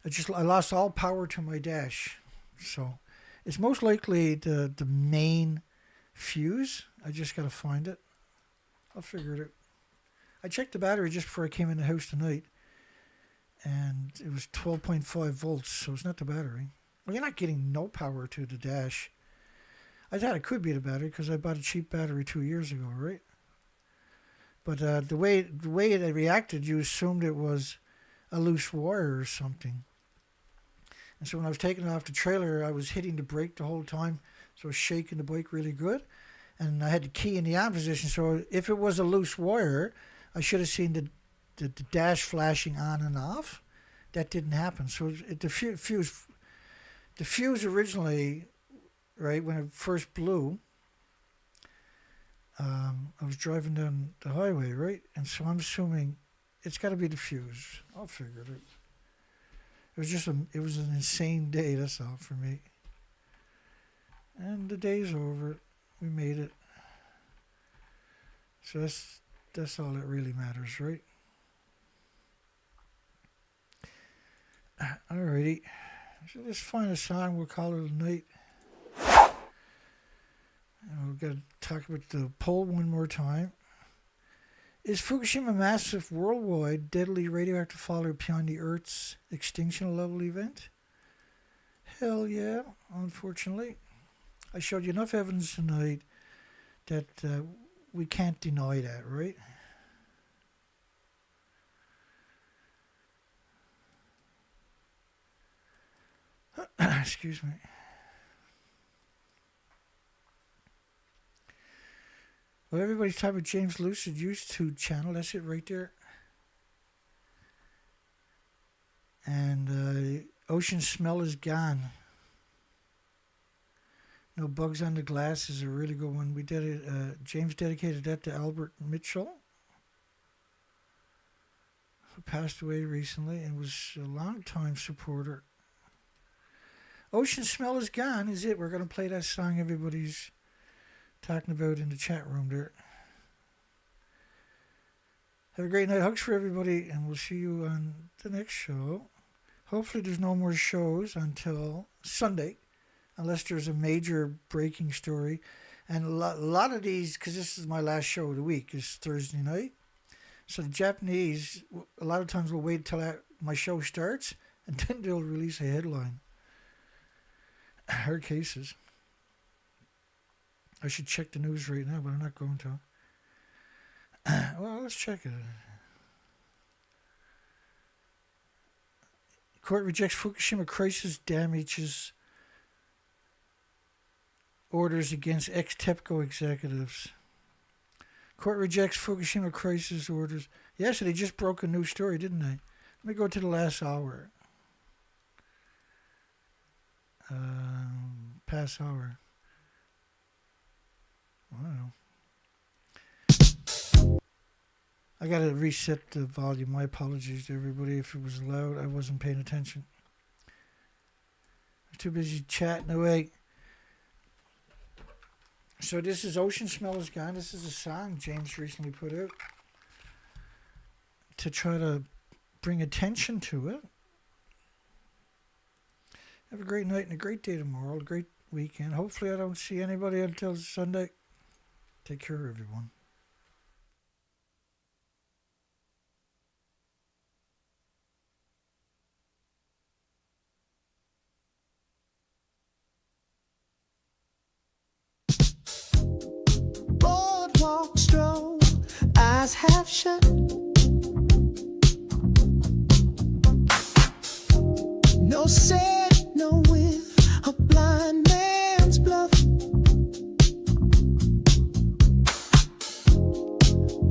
It's not I lost all power to my dash. So it's most likely the main fuse. I just got to find it. I'll figure it out. I checked the battery just before I came in the house tonight. and it was 12.5 volts, so it's not the battery. Well, you're not getting no power to the dash. I thought it could be the battery because I bought a cheap battery 2 years ago, right? But the way it reacted, you assumed it was a loose wire or something. And so when I was taking it off the trailer, I was hitting the brake the whole time, so I was shaking the bike really good. And I had the key in the on position, so if it was a loose wire, I should have seen the dash flashing on and off. That didn't happen. So the fuse originally, right, when it first blew, I was driving down the highway, right? And so I'm assuming it's got to be the fuse. I'll figure it out. It was an insane day, that's all for me. And the day's over. We made it. So that's all that really matters, right? Alrighty. So let's find a song. We'll call it a night. And we've got to talk about the poll one more time. Is Fukushima massive worldwide deadly radioactive fallout beyond the Earth's extinction level event? Hell yeah, unfortunately. I showed you enough evidence tonight that we can't deny that, right? Excuse me. Well, everybody's talking about James Lucid YouTube channel. That's it right there. And Ocean Smell is Gone. No Bugs on the Glass is a really good one. We did it. James dedicated that to Albert Mitchell, who passed away recently and was a long-time supporter. Ocean Smell is Gone is it. We're going to play that song everybody's talking about in the chat room there. Have a great night. Hugs for everybody, and we'll see you on the next show. Hopefully there's no more shows until Sunday, unless there's a major breaking story. And a lot of these, because this is my last show of the week, is Thursday night. So the Japanese, a lot of times will wait till my show starts, and then they'll release a headline. Hard cases. I should check the news right now, but I'm not going to. Well, let's check it. Court rejects Fukushima crisis damages orders against ex-TEPCO executives. Court rejects Fukushima crisis orders. Yeah, so they just broke a new story, didn't they? Let me go to the last hour. Past hour. I don't know. I got to reset the volume. My apologies to everybody if it was loud. I wasn't paying attention. I was too busy chatting away. So this is Ocean Smell is Gone. This is a song James recently put out to try to bring attention to it. Have a great night and a great day tomorrow. A great weekend. Hopefully I don't see anybody until Sunday. Take care, everyone. Boardwalk stroll, eyes half shut. No said, no with a blind man's bluff.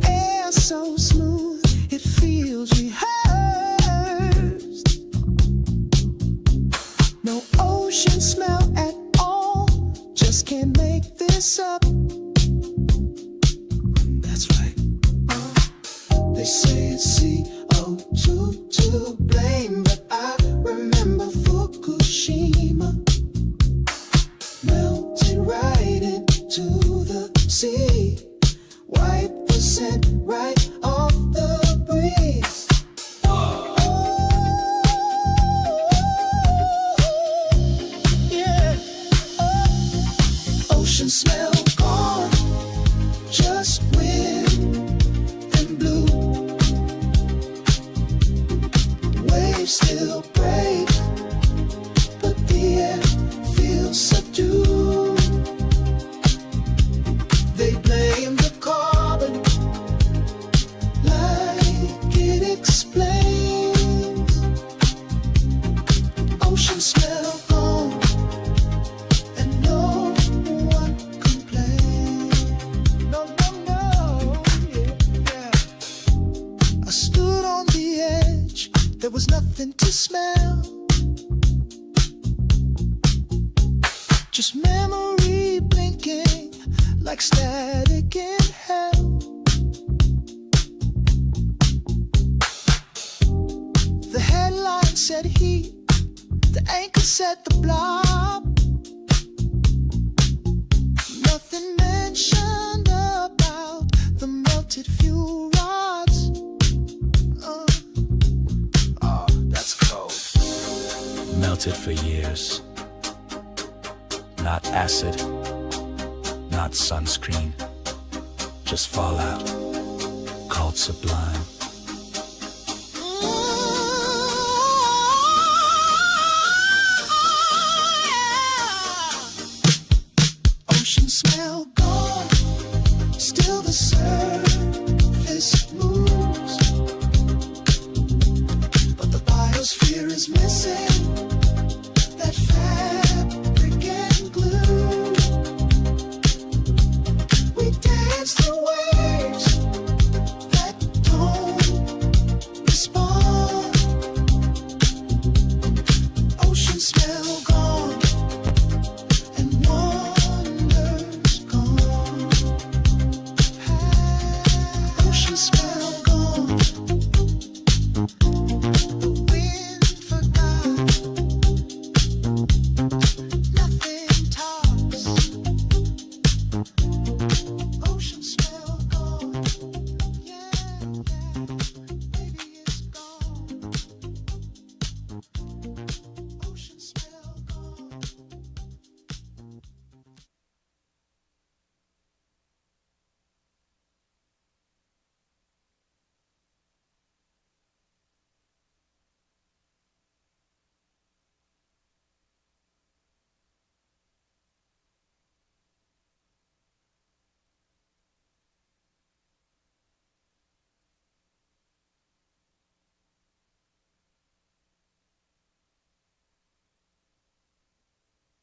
Air so smooth, it feels rehearsed. No ocean smell at all, just can't make this up. That's right. They say it's CO2 to blame, but I remember Fukushima melting right into the sea. Wipe the scent right off the breeze. Oh, yeah. Ocean smell gone, just wind and blue. Wait was nothing to smell. Just memory blinking like static in hell. The headline said heat, the anchor said the blob. Nothing mentioned about the melted fuel rods. Oh, that's cold. Melted for years. Not acid, not sunscreen, just fallout, called sublime.